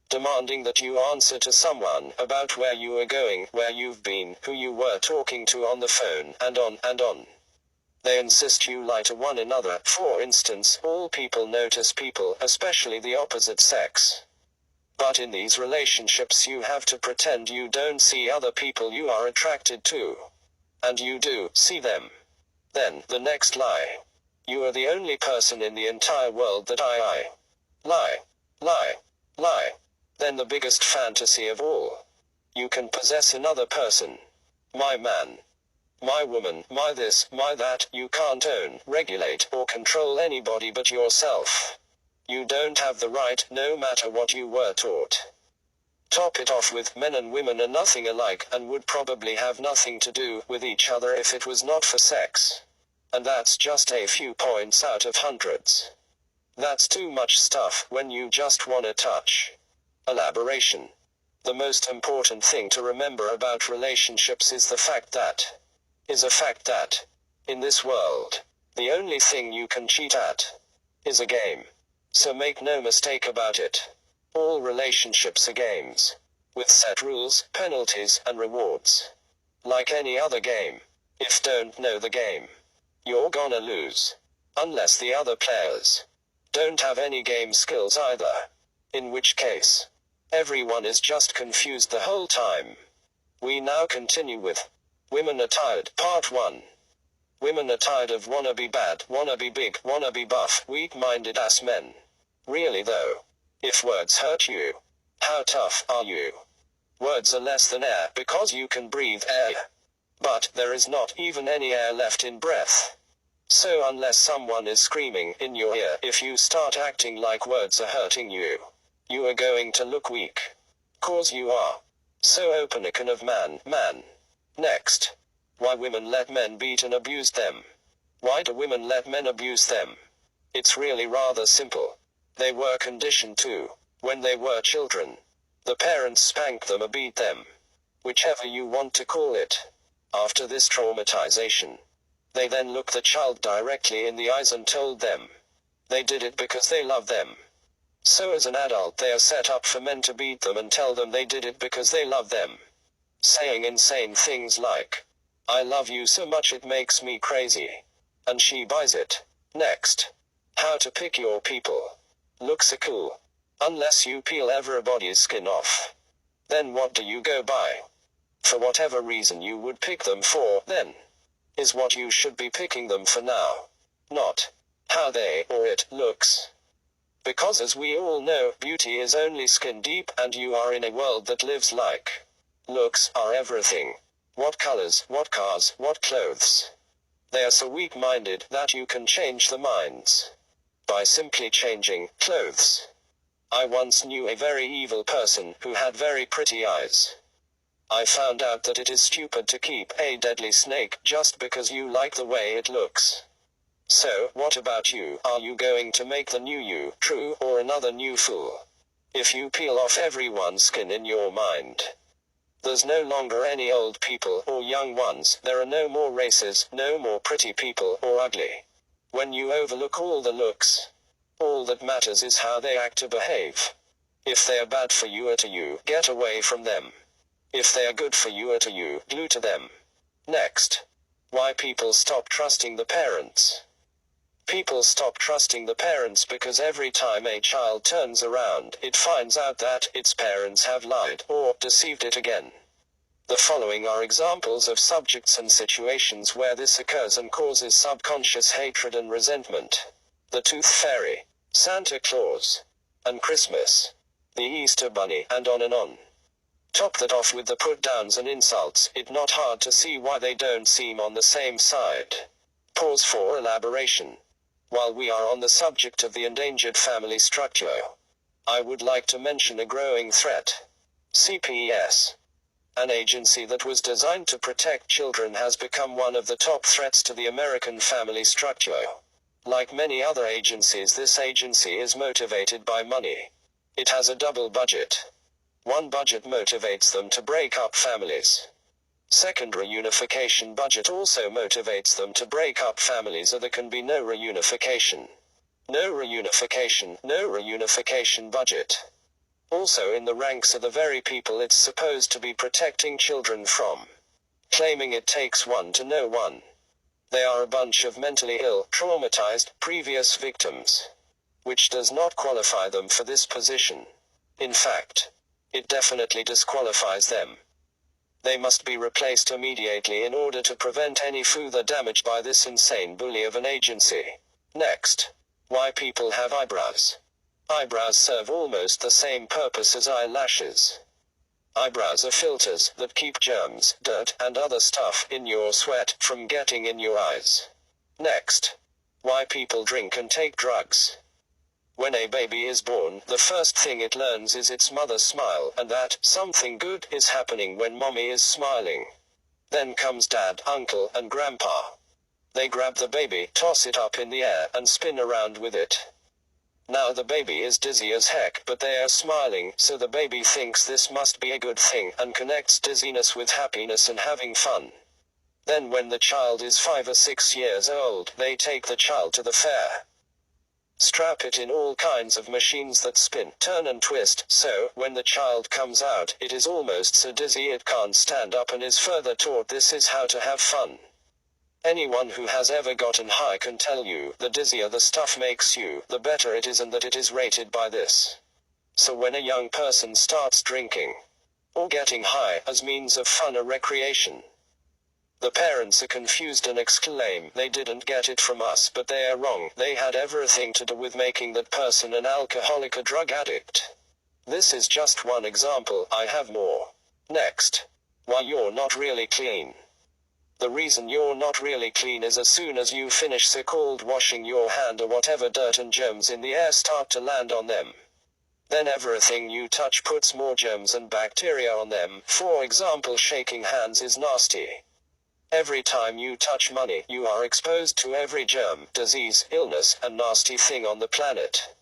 Demanding that you answer to someone about where you are going, where you've been, who you were talking to on the phone, and on and on. They insist you lie to one another. For instance, all people notice people, especially the opposite sex. But in these relationships you have to pretend you don't see other people you are attracted to. And you do see them. Then, the next lie. You are the only person in the entire world that I. Lie. Lie. Lie. Then the biggest fantasy of all. You can possess another person. My man. My woman, my this, my that. You can't own, regulate, or control anybody but yourself. You don't have the right, no matter what you were taught. Top it off with men and women are nothing alike and would probably have nothing to do with each other if it was not for sex. And that's just a few points out of hundreds. That's too much stuff when you just wanna touch. Elaboration. The most important thing to remember about relationships is a fact that, in this world, the only thing you can cheat at is a game. So make no mistake about it. All relationships are games. With set rules, penalties, and rewards. Like any other game. If don't know the game, you're gonna lose. Unless the other players don't have any game skills either. In which case, everyone is just confused the whole time. We now continue with Women Are Tired, Part 1. Women are tired of wanna be bad, wanna be big, wanna be buff, weak-minded ass men. Really though. If words hurt you, how tough are you? Words are less than air because you can breathe air. But there is not even any air left in breath. So unless someone is screaming in your ear, if you start acting like words are hurting you, you are going to look weak. Cause you are. So open a can of man. Next. Why women let men beat and abuse them. Why do women let men abuse them? It's really rather simple. They were conditioned to. When they were children. The parents spanked them or beat them. Whichever you want to call it. After this traumatization, they then looked the child directly in the eyes and told them they did it because they love them. So as an adult they are set up for men to beat them and tell them they did it because they love them. Saying insane things like, I love you so much it makes me crazy. And she buys it. Next. How to pick your people. Looks are cool. Unless you peel everybody's skin off. Then what do you go by? For whatever reason you would pick them for, then, is what you should be picking them for now. Not how they or it looks. Because as we all know, beauty is only skin deep, and you are in a world that lives like looks are everything. What colors, what cars, what clothes. They are so weak-minded that you can change the minds by simply changing clothes. I once knew a very evil person who had very pretty eyes. I found out that it is stupid to keep a deadly snake just because you like the way it looks. So, what about you? Are you going to make the new you true or another new fool? If you peel off everyone's skin in your mind, there's no longer any old people or young ones. There are no more races, no more pretty people or ugly. When you overlook all the looks, all that matters is how they act or behave. If they are bad for you or to you, get away from them. If they are good for you or to you, glue to them. Next. Why people stop trusting the parents. People stop trusting the parents because every time a child turns around, it finds out that its parents have lied or deceived it again. The following are examples of subjects and situations where this occurs and causes subconscious hatred and resentment. The Tooth Fairy, Santa Claus, and Christmas, the Easter Bunny, and on and on. Top that off with the put-downs and insults. It's not hard to see why they don't seem on the same side. Pause for elaboration. While we are on the subject of the endangered family structure, I would like to mention a growing threat. CPS. An agency that was designed to protect children has become one of the top threats to the American family structure. Like many other agencies, this agency is motivated by money. It has a double budget. One budget motivates them to break up families. Second, reunification budget also motivates them to break up families, or there can be no reunification. No reunification budget. Also in the ranks are the very people it's supposed to be protecting children from. Claiming it takes one to know one. They are a bunch of mentally ill, traumatized, previous victims. Which does not qualify them for this position. In fact, it definitely disqualifies them. They must be replaced immediately in order to prevent any further damage by this insane bully of an agency. Next. Why people have eyebrows. Eyebrows serve almost the same purpose as eyelashes. Eyebrows are filters that keep germs, dirt, and other stuff in your sweat from getting in your eyes. Next. Why people drink and take drugs. When a baby is born, the first thing it learns is its mother's smile, and that something good is happening when mommy is smiling. Then comes dad, uncle, and grandpa. They grab the baby, toss it up in the air, and spin around with it. Now the baby is dizzy as heck, but they are smiling, so the baby thinks this must be a good thing, and connects dizziness with happiness and having fun. Then when the child is 5 or 6 years old, they take the child to the fair. Strap it in all kinds of machines that spin, turn and twist, so, when the child comes out, it is almost so dizzy it can't stand up and is further taught this is how to have fun. Anyone who has ever gotten high can tell you, the dizzier the stuff makes you, the better it is, and that it is rated by this. So when a young person starts drinking, or getting high, as means of fun or recreation, the parents are confused and exclaim, they didn't get it from us, but they are wrong. They had everything to do with making that person an alcoholic or drug addict. This is just one example, I have more. Next. Why you're not really clean. The reason you're not really clean is as soon as you finish so-called washing your hand or whatever, dirt and germs in the air start to land on them. Then everything you touch puts more germs and bacteria on them. For example, shaking hands is nasty. Every time you touch money, you are exposed to every germ, disease, illness, and nasty thing on the planet.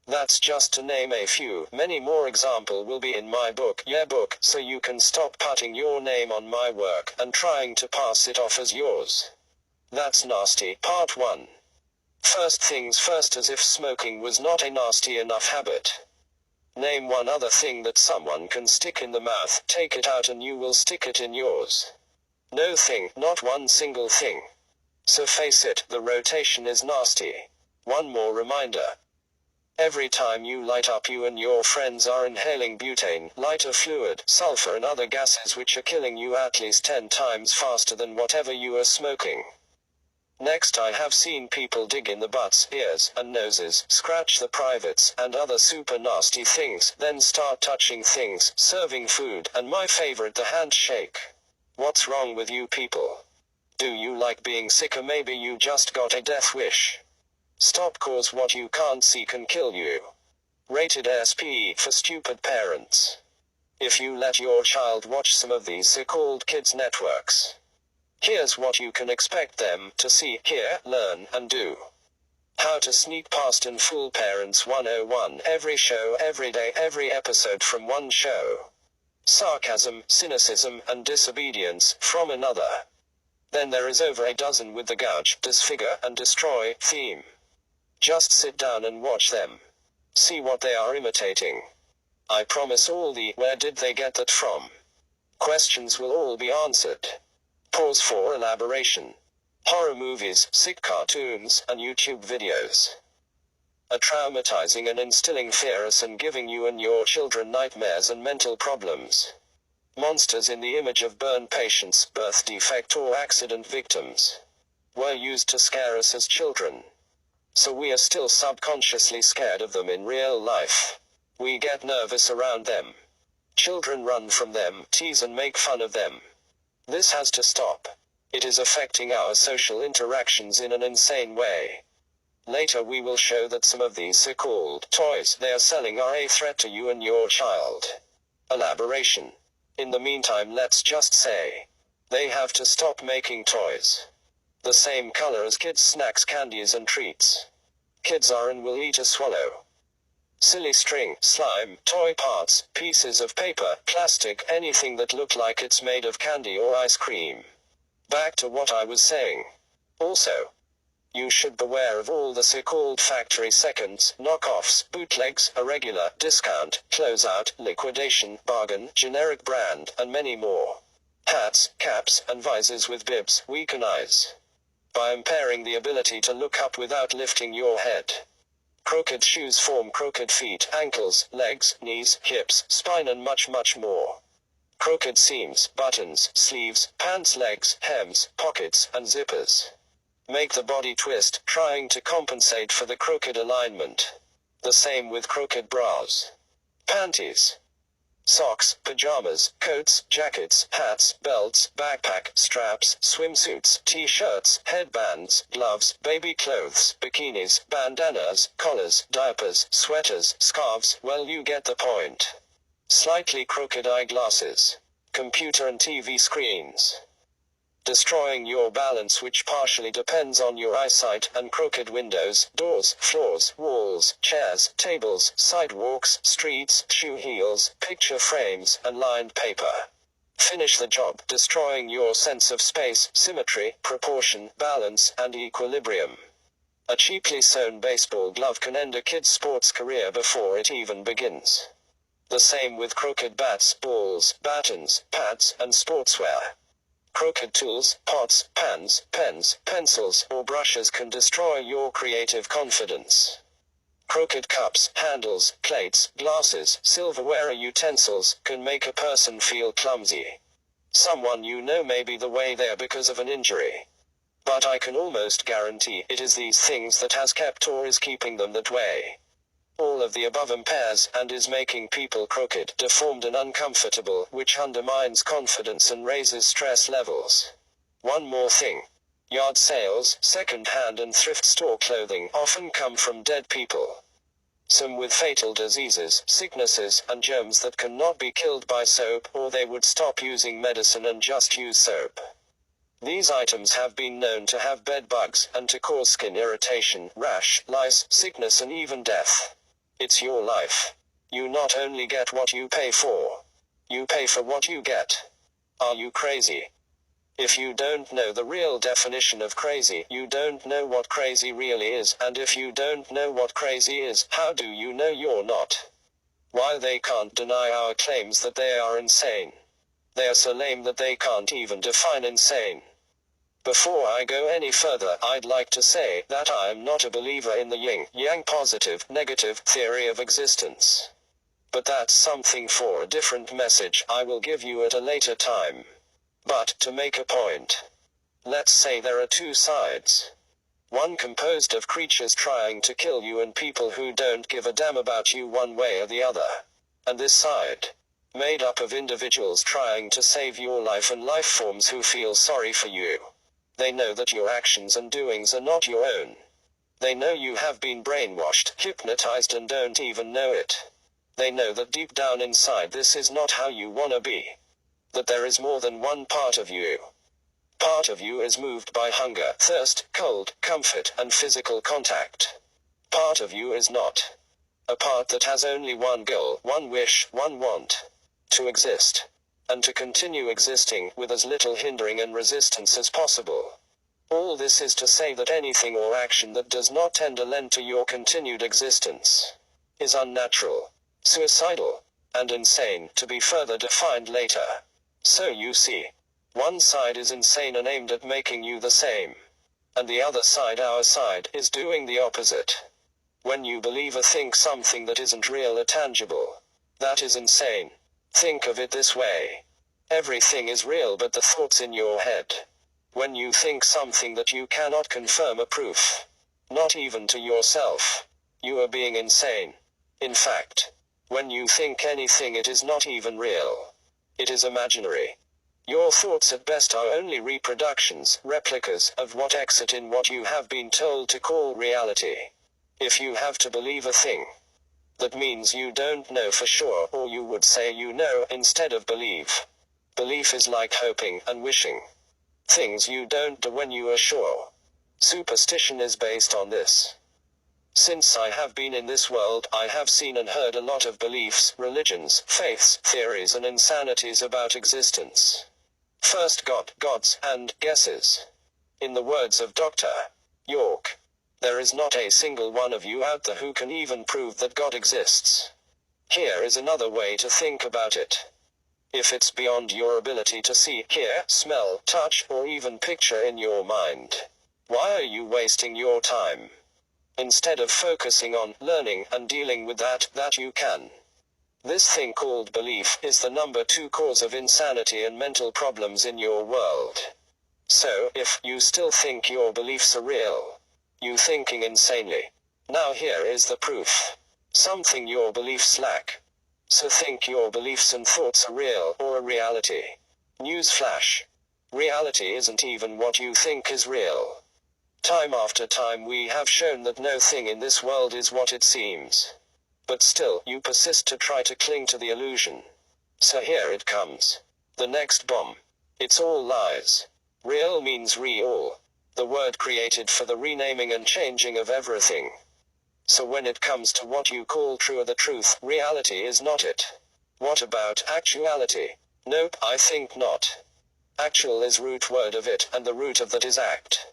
That's just to name a few. Many more example will be in my book, so you can stop putting your name on my work and trying to pass it off as yours. That's nasty. Part 1. First things first, as if smoking was not a nasty enough habit. Name one other thing that someone can stick in the mouth, take it out and you will stick it in yours. No thing, not one single thing. So face it, the rotation is nasty. One more reminder. Every time you light up, you and your friends are inhaling butane, lighter fluid, sulfur and other gases which are killing you at least 10 times faster than whatever you are smoking. Next, I have seen people dig in the butts, ears, and noses, scratch the privates, and other super nasty things, then start touching things, serving food, and my favorite, the handshake. What's wrong with you people? Do you like being sick, or maybe you just got a death wish? Stop, cause what you can't see can kill you. Rated SP for stupid parents. If you let your child watch some of these so-called kids networks, here's what you can expect them to see, hear, learn, and do. How to sneak past in full Parents 101. Every show, every day, every episode from one show. Sarcasm, cynicism, and disobedience from another. Then there is over a dozen with the gouge, disfigure, and destroy theme. Just sit down and watch them. See what they are imitating. I promise all the "where did they get that from?" questions will all be answered. Pause for elaboration. Horror movies, sick cartoons, and YouTube videos are traumatizing and instilling fears and giving you and your children nightmares and mental problems. Monsters in the image of burn patients, birth defect or accident victims were used to scare us as children. So we are still subconsciously scared of them in real life. We get nervous around them. Children run from them, tease and make fun of them. This has to stop. It is affecting our social interactions in an insane way. Later we will show that some of these so-called toys they are selling are a threat to you and your child. Elaboration. In the meantime, let's just say, they have to stop making toys the same color as kids' snacks, candies and treats. Kids are and will eat or swallow silly string, slime, toy parts, pieces of paper, plastic, anything that look like it's made of candy or ice cream. Back to what I was saying. Also, you should beware of all the so-called factory seconds, knockoffs, bootlegs, irregular, discount, closeout, liquidation, bargain, generic brand, and many more. Hats, caps, and visors with bibs weaken eyes. by impairing the ability to look up without lifting your head. Crooked shoes form crooked feet, ankles, legs, knees, hips, spine and much more. Crooked seams, buttons, sleeves, pants, legs, hems, pockets, and zippers make the body twist, trying to compensate for the crooked alignment. The same with crooked bras, panties, socks, pajamas, coats, jackets, hats, belts, backpack, straps, swimsuits, t-shirts, headbands, gloves, baby clothes, bikinis, bandanas, collars, diapers, sweaters, scarves, well, you get the point. Slightly crooked eyeglasses, computer and TV screens, destroying your balance, which partially depends on your eyesight, and crooked windows, doors, floors, walls, chairs, tables, sidewalks, streets, shoe heels, picture frames, and lined paper finish the job, destroying your sense of space, symmetry, proportion, balance, and equilibrium. A cheaply sewn baseball glove can end a kid's sports career before it even begins. The same with crooked bats, balls, batons, pads, and sportswear. Crooked tools, pots, pans, pens, pencils, or brushes can destroy your creative confidence. Crooked cups, handles, plates, glasses, silverware or utensils can make a person feel clumsy. Someone you know may be the way there because of an injury. But I can almost guarantee it is these things that has kept or is keeping them that way. All of the above impairs and is making people crooked, deformed and uncomfortable, which undermines confidence and raises stress levels. One more thing. Yard sales, second-hand and thrift store clothing often come from dead people. Some with fatal diseases, sicknesses, and germs that cannot be killed by soap, or they would stop using medicine and just use soap. These items have been known to have bed bugs, and to cause skin irritation, rash, lice, sickness and even death. It's your life. You not only get what you pay for, you pay for what you get. Are you crazy? If you don't know the real definition of crazy, you don't know what crazy really is, and if you don't know what crazy is, how do you know you're not? Why, they can't deny our claims that they are insane. They are so lame that they can't even define insane. Before I go any further, I'd like to say that I am not a believer in the yin-yang positive, negative theory of existence. But that's something for a different message I will give you at a later time. But, to make a point, let's say there are two sides. One composed of creatures trying to kill you and people who don't give a damn about you one way or the other. And this side, made up of individuals trying to save your life and life forms who feel sorry for you. They know that your actions and doings are not your own. They know you have been brainwashed, hypnotized and don't even know it. They know that deep down inside this is not how you wanna be. That there is more than one part of you. Part of you is moved by hunger, thirst, cold, comfort, and physical contact. Part of you is not. A part that has only one goal, one wish, one want. To exist. And to continue existing, with as little hindering and resistance as possible. All this is to say that anything or action that does not tend to lend to your continued existence is unnatural, suicidal, and insane, to be further defined later. So you see, one side is insane and aimed at making you the same. And the other side, our side, is doing the opposite. When you believe or think something that isn't real or tangible, that is insane. Think of it this way. Everything is real but the thoughts in your head. When you think something that you cannot confirm or proof, not even to yourself, you are being insane. In fact, when you think anything, it is not even real. It is imaginary. Your thoughts at best are only reproductions, replicas, of what exist in what you have been told to call reality. If you have to believe a thing, that means you don't know for sure, or you would say you know instead of believe. Belief is like hoping and wishing. Things you don't do when you are sure. Superstition is based on this. Since I have been in this world, I have seen and heard a lot of beliefs, religions, faiths, theories and insanities about existence. First God, gods, and guesses. In the words of Dr. York, there is not a single one of you out there who can even prove that God exists. Here is another way to think about it. If it's beyond your ability to see, hear, smell, touch, or even picture in your mind, Why are you wasting your time? Instead of focusing on learning and dealing with that you can. This thing called belief is the number 2 cause of insanity and mental problems in your world. So, if you still think your beliefs are real, you thinking insanely. Now here is the proof. Something your beliefs lack. So think your beliefs and thoughts are real or a reality. Newsflash. Reality isn't even what you think is real. Time after time we have shown that no thing in this world is what it seems. But still, you persist to try to cling to the illusion. So here it comes. The next bomb. It's all lies. Real means real. The word created for the renaming and changing of everything. So when it comes to what you call true or the truth, reality is not it. What about actuality? Nope, I think not. Actual is root word of it, and the root of that is act.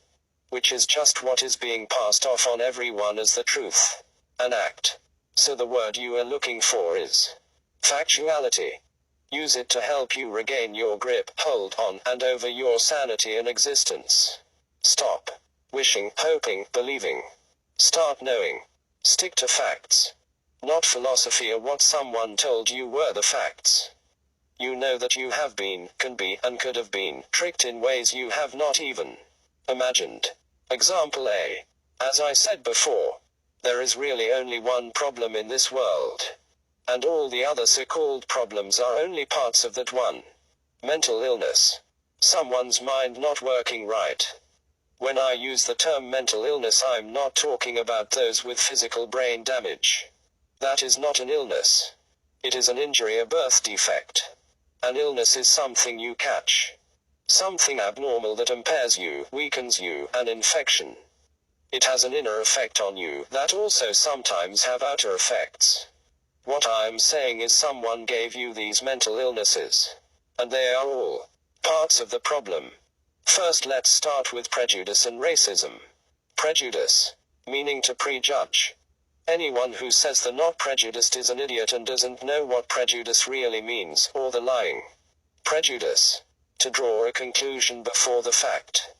Which is just what is being passed off on everyone as the truth. An act. So the word you are looking for is factuality. Use it to help you regain your grip, hold on, and over your sanity and existence. Stop wishing, hoping, believing. Start knowing. Stick to facts. Not philosophy or what someone told you were the facts. You know that you have been, can be, and could have been tricked in ways you have not even imagined. Example A. As I said before, there is really only one problem in this world. And all the other so-called problems are only parts of that one. Mental illness. Someone's mind not working right. When I use the term mental illness, I'm not talking about those with physical brain damage. That is not an illness. It is an injury, a birth defect. An illness is something you catch. Something abnormal that impairs you, weakens you, an infection. It has an inner effect on you that also sometimes have outer effects. What I'm saying is someone gave you these mental illnesses. And they are all parts of the problem. First, let's start with prejudice and racism. Prejudice, meaning to prejudge. Anyone who says they're not prejudiced is an idiot and doesn't know what prejudice really means, or they're lying. Prejudice. To draw a conclusion before the fact.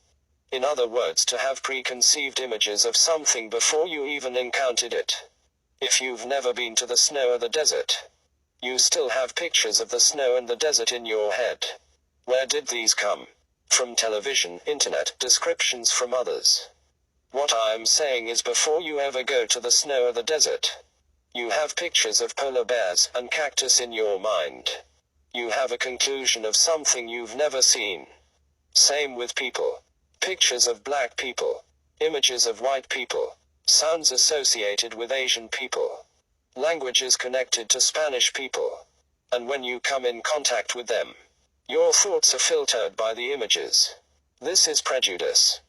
In other words, to have preconceived images of something before you even encountered it. If you've never been to the snow or the desert, you still have pictures of the snow and the desert in your head. Where did these come? From television, internet, descriptions from others. What I'm saying is before you ever go to the snow or the desert, you have pictures of polar bears and cactus in your mind. You have a conclusion of something you've never seen. Same with people. Pictures of black people. Images of white people. Sounds associated with Asian people. Languages connected to Spanish people. And when you come in contact with them, your thoughts are filtered by the images. This is prejudice.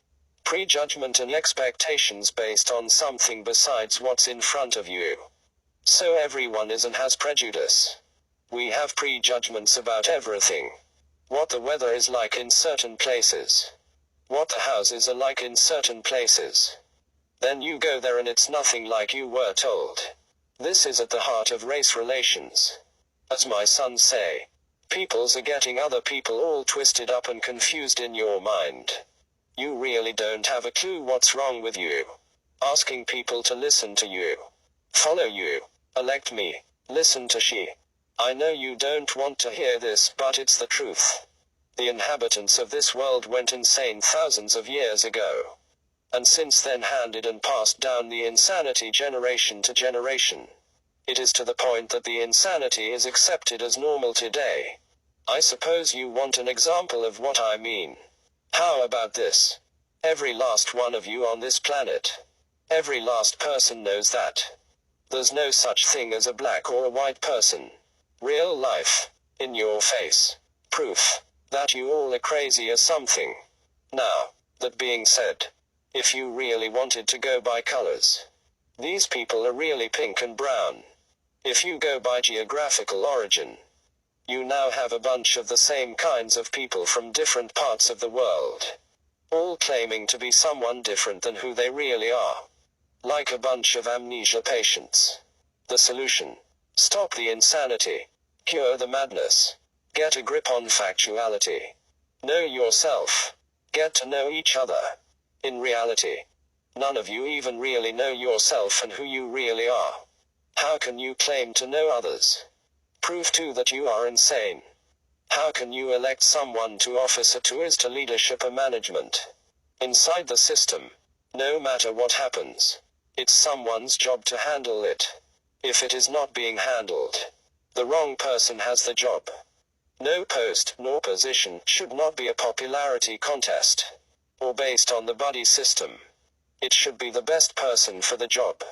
Prejudgment and expectations based on something besides what's in front of you. So everyone is and has prejudice. We have prejudgments about everything. What the weather is like in certain places. What the houses are like in certain places. Then you go there and it's nothing like you were told. This is at the heart of race relations. As my sons say, peoples are getting other people all twisted up and confused in your mind. You really don't have a clue what's wrong with you. Asking people to listen to you. Follow you. Elect me. Listen to she. I know you don't want to hear this, but it's the truth. The inhabitants of this world went insane thousands of years ago. And since then handed and passed down the insanity generation to generation. It is to the point that the insanity is accepted as normal today. I suppose you want an example of what I mean. How about this? Every last one of you on this planet. Every last person knows that. There's no such thing as a black or a white person. Real life. In your face. Proof. That you all are crazy or something. Now, that being said, if you really wanted to go by colors, these people are really pink and brown. If you go by geographical origin, you now have a bunch of the same kinds of people from different parts of the world, all claiming to be someone different than who they really are. Like a bunch of amnesia patients. The solution: stop the insanity. Cure the madness. Get a grip on factuality. Know yourself. Get to know each other. In reality, none of you even really know yourself and who you really are. How can you claim to know others? Prove too that you are insane. How can you elect someone to office to leadership or management? Inside the system, no matter what happens, it's someone's job to handle it. If it is not being handled, the wrong person has the job. No post nor position should not be a popularity contest, or based on the buddy system. It should be the best person for the job.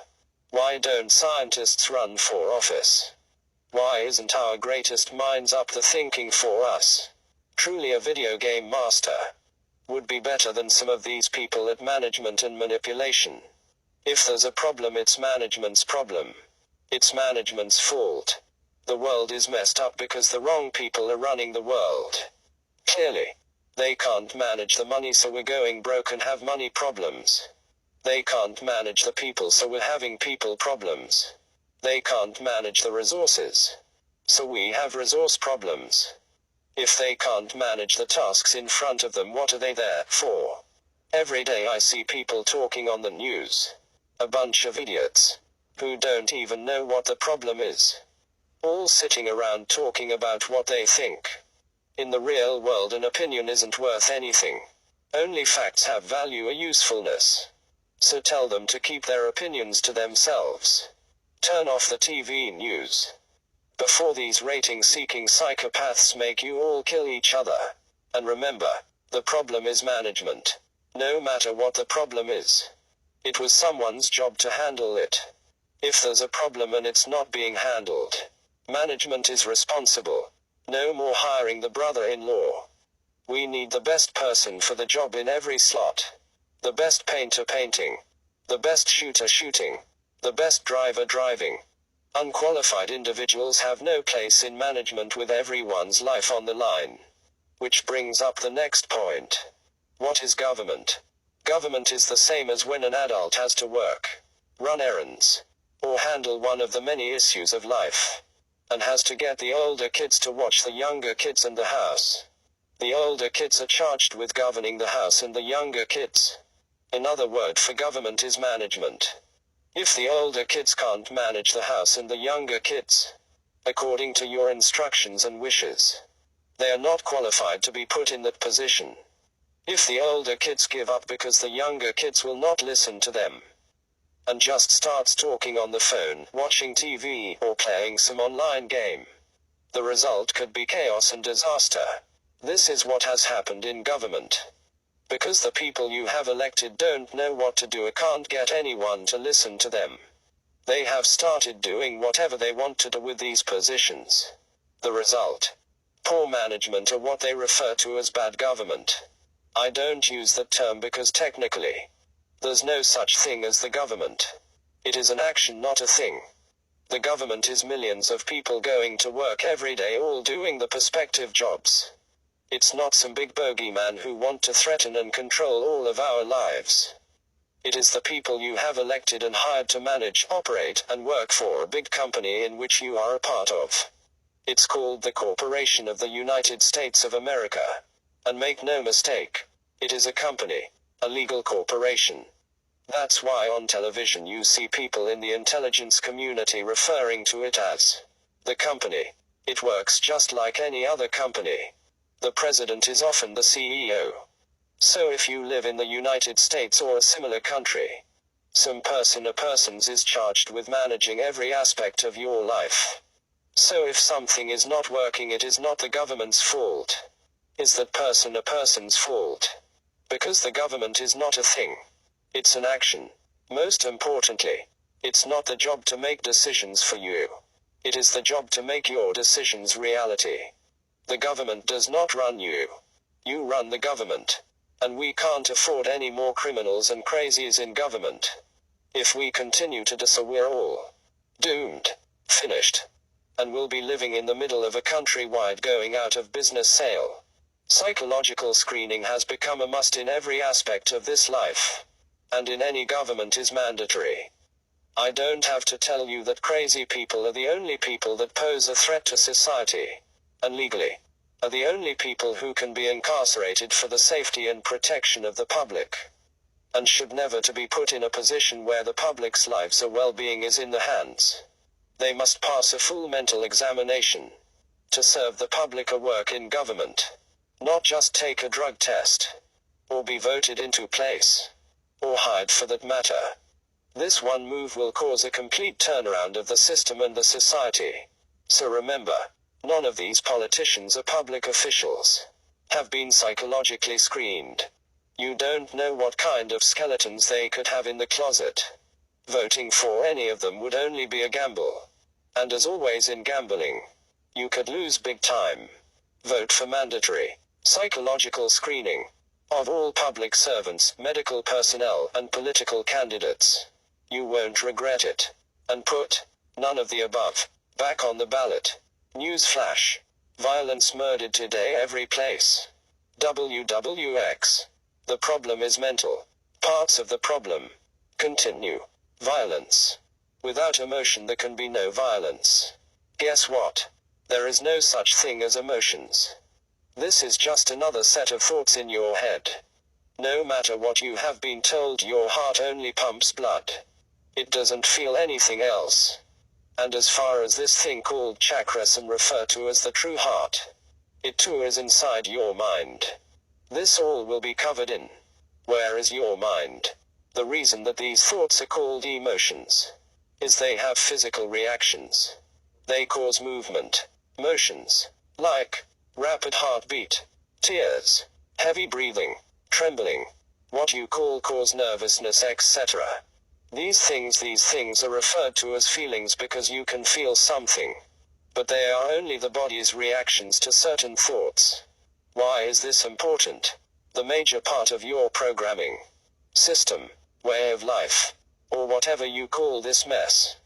Why don't scientists run for office? Why isn't our greatest minds up the thinking for us? Truly a video game master would be better than some of these people at management and manipulation. If there's a problem, it's management's problem. It's management's fault. The world is messed up because the wrong people are running the world. Clearly, they can't manage the money, so we're going broke and have money problems. They can't manage the people, so we're having people problems. They can't manage the resources, so we have resource problems. If they can't manage the tasks in front of them, what are they there for? Every day I see people talking on the news. A bunch of idiots, who don't even know what the problem is. All sitting around talking about what they think. In the real world, an opinion isn't worth anything. Only facts have value or usefulness. So tell them to keep their opinions to themselves. Turn off the TV news before these rating-seeking psychopaths make you all kill each other. And remember, the problem is management. No matter what the problem is, it was someone's job to handle it. If there's a problem and it's not being handled, management is responsible. No more hiring the brother-in-law. We need the best person for the job in every slot. The best painter painting. The best shooter shooting. The best driver driving. Unqualified individuals have no place in management with everyone's life on the line. Which brings up the next point. What is government? Government is the same as when an adult has to work, run errands, or handle one of the many issues of life, and has to get the older kids to watch the younger kids and the house. The older kids are charged with governing the house and the younger kids. Another word for government is management. If the older kids can't manage the house and the younger kids, according to your instructions and wishes, they are not qualified to be put in that position. If the older kids give up because the younger kids will not listen to them, and just starts talking on the phone, watching TV, or playing some online game, the result could be chaos and disaster. This is what has happened in government. Because the people you have elected don't know what to do or can't get anyone to listen to them, they have started doing whatever they want to do with these positions. The result? Poor management, or what they refer to as bad government. I don't use that term because technically, there's no such thing as the government. It is an action, not a thing. The government is millions of people going to work every day, all doing the prospective jobs. It's not some big bogeyman who want to threaten and control all of our lives. It is the people you have elected and hired to manage, operate, and work for a big company in which you are a part of. It's called the Corporation of the United States of America. And make no mistake, it is a company, a legal corporation. That's why on television you see people in the intelligence community referring to it as the company. It works just like any other company. The president is often the CEO. So if you live in the United States or a similar country, some person or persons is charged with managing every aspect of your life. So if something is not working, it is not the government's fault. Is that person or person's fault? Because the government is not a thing. It's an action. Most importantly, it's not the job to make decisions for you. It is the job to make your decisions reality. The government does not run you. You run the government. And we can't afford any more criminals and crazies in government. If we continue to do so, we're all doomed, finished, and we'll be living in the middle of a countrywide going out of business sale. Psychological screening has become a must in every aspect of this life, and in any government is mandatory. I don't have to tell you that crazy people are the only people that pose a threat to society, and legally, are the only people who can be incarcerated for the safety and protection of the public. and should never to be put in a position where the public's lives or well-being is in the hands. They must pass a full mental examination to serve the public or work in government, not just take a drug test, or be voted into place, or hired for that matter. This one move will cause a complete turnaround of the system and the society. So remember, none of these politicians or public officials have been psychologically screened. You don't know what kind of skeletons they could have in the closet. Voting for any of them would only be a gamble. And as always in gambling, you could lose big time. Vote for mandatory psychological screening of all public servants, medical personnel, and political candidates. You won't regret it. And put none of the above back on the ballot. Newsflash. Violence murdered today every place. WWX. The problem is mental. Parts of the problem. Continue. Violence. Without emotion there can be no violence. Guess what? There is no such thing as emotions. This is just another set of thoughts in your head. No matter what you have been told, your heart only pumps blood. It doesn't feel anything else. And as far as this thing called chakras and referred to as the true heart, it too is inside your mind. This all will be covered in Where is Your Mind. The reason that these thoughts are called emotions is they have physical reactions. They cause movement, motions, like rapid heartbeat, tears, heavy breathing, trembling, what you cause nervousness, etc. These things are referred to as feelings because you can feel something, but they are only the body's reactions to certain thoughts. Why is this important? The major part of your programming system, way of life, or whatever you call this mess,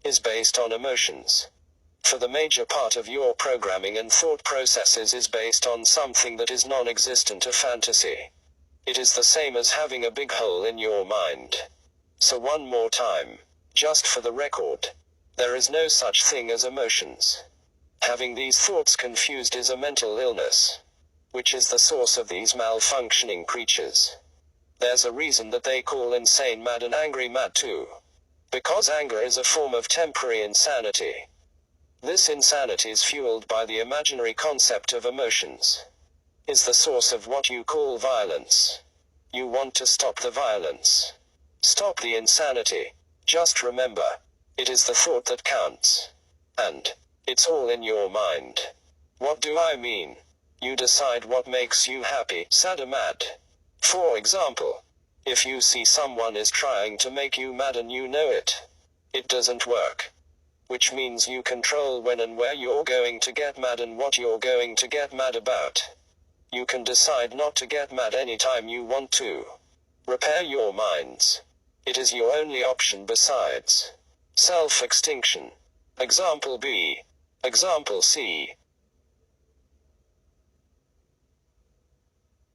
is based on emotions. For the major part of your programming and thought processes is based on something that is non-existent, a fantasy. It is the same as having a big hole in your mind. So one more time, just for the record, there is no such thing as emotions. Having these thoughts confused is a mental illness, which is the source of these malfunctioning creatures. There's a reason that they call insane mad and angry mad too. Because anger is a form of temporary insanity. This insanity is fueled by the imaginary concept of emotions. Is the source of what you call violence. You want to stop the violence. Stop the insanity. Just remember, it is the thought that counts. And it's all in your mind. What do I mean? You decide what makes you happy, sad or mad. For example, if you see someone is trying to make you mad and you know it doesn't work. Which means you control when and where you're going to get mad and what you're going to get mad about. You can decide not to get mad anytime you want to. Repair your minds. It is your only option besides self-extinction. Example B. Example C.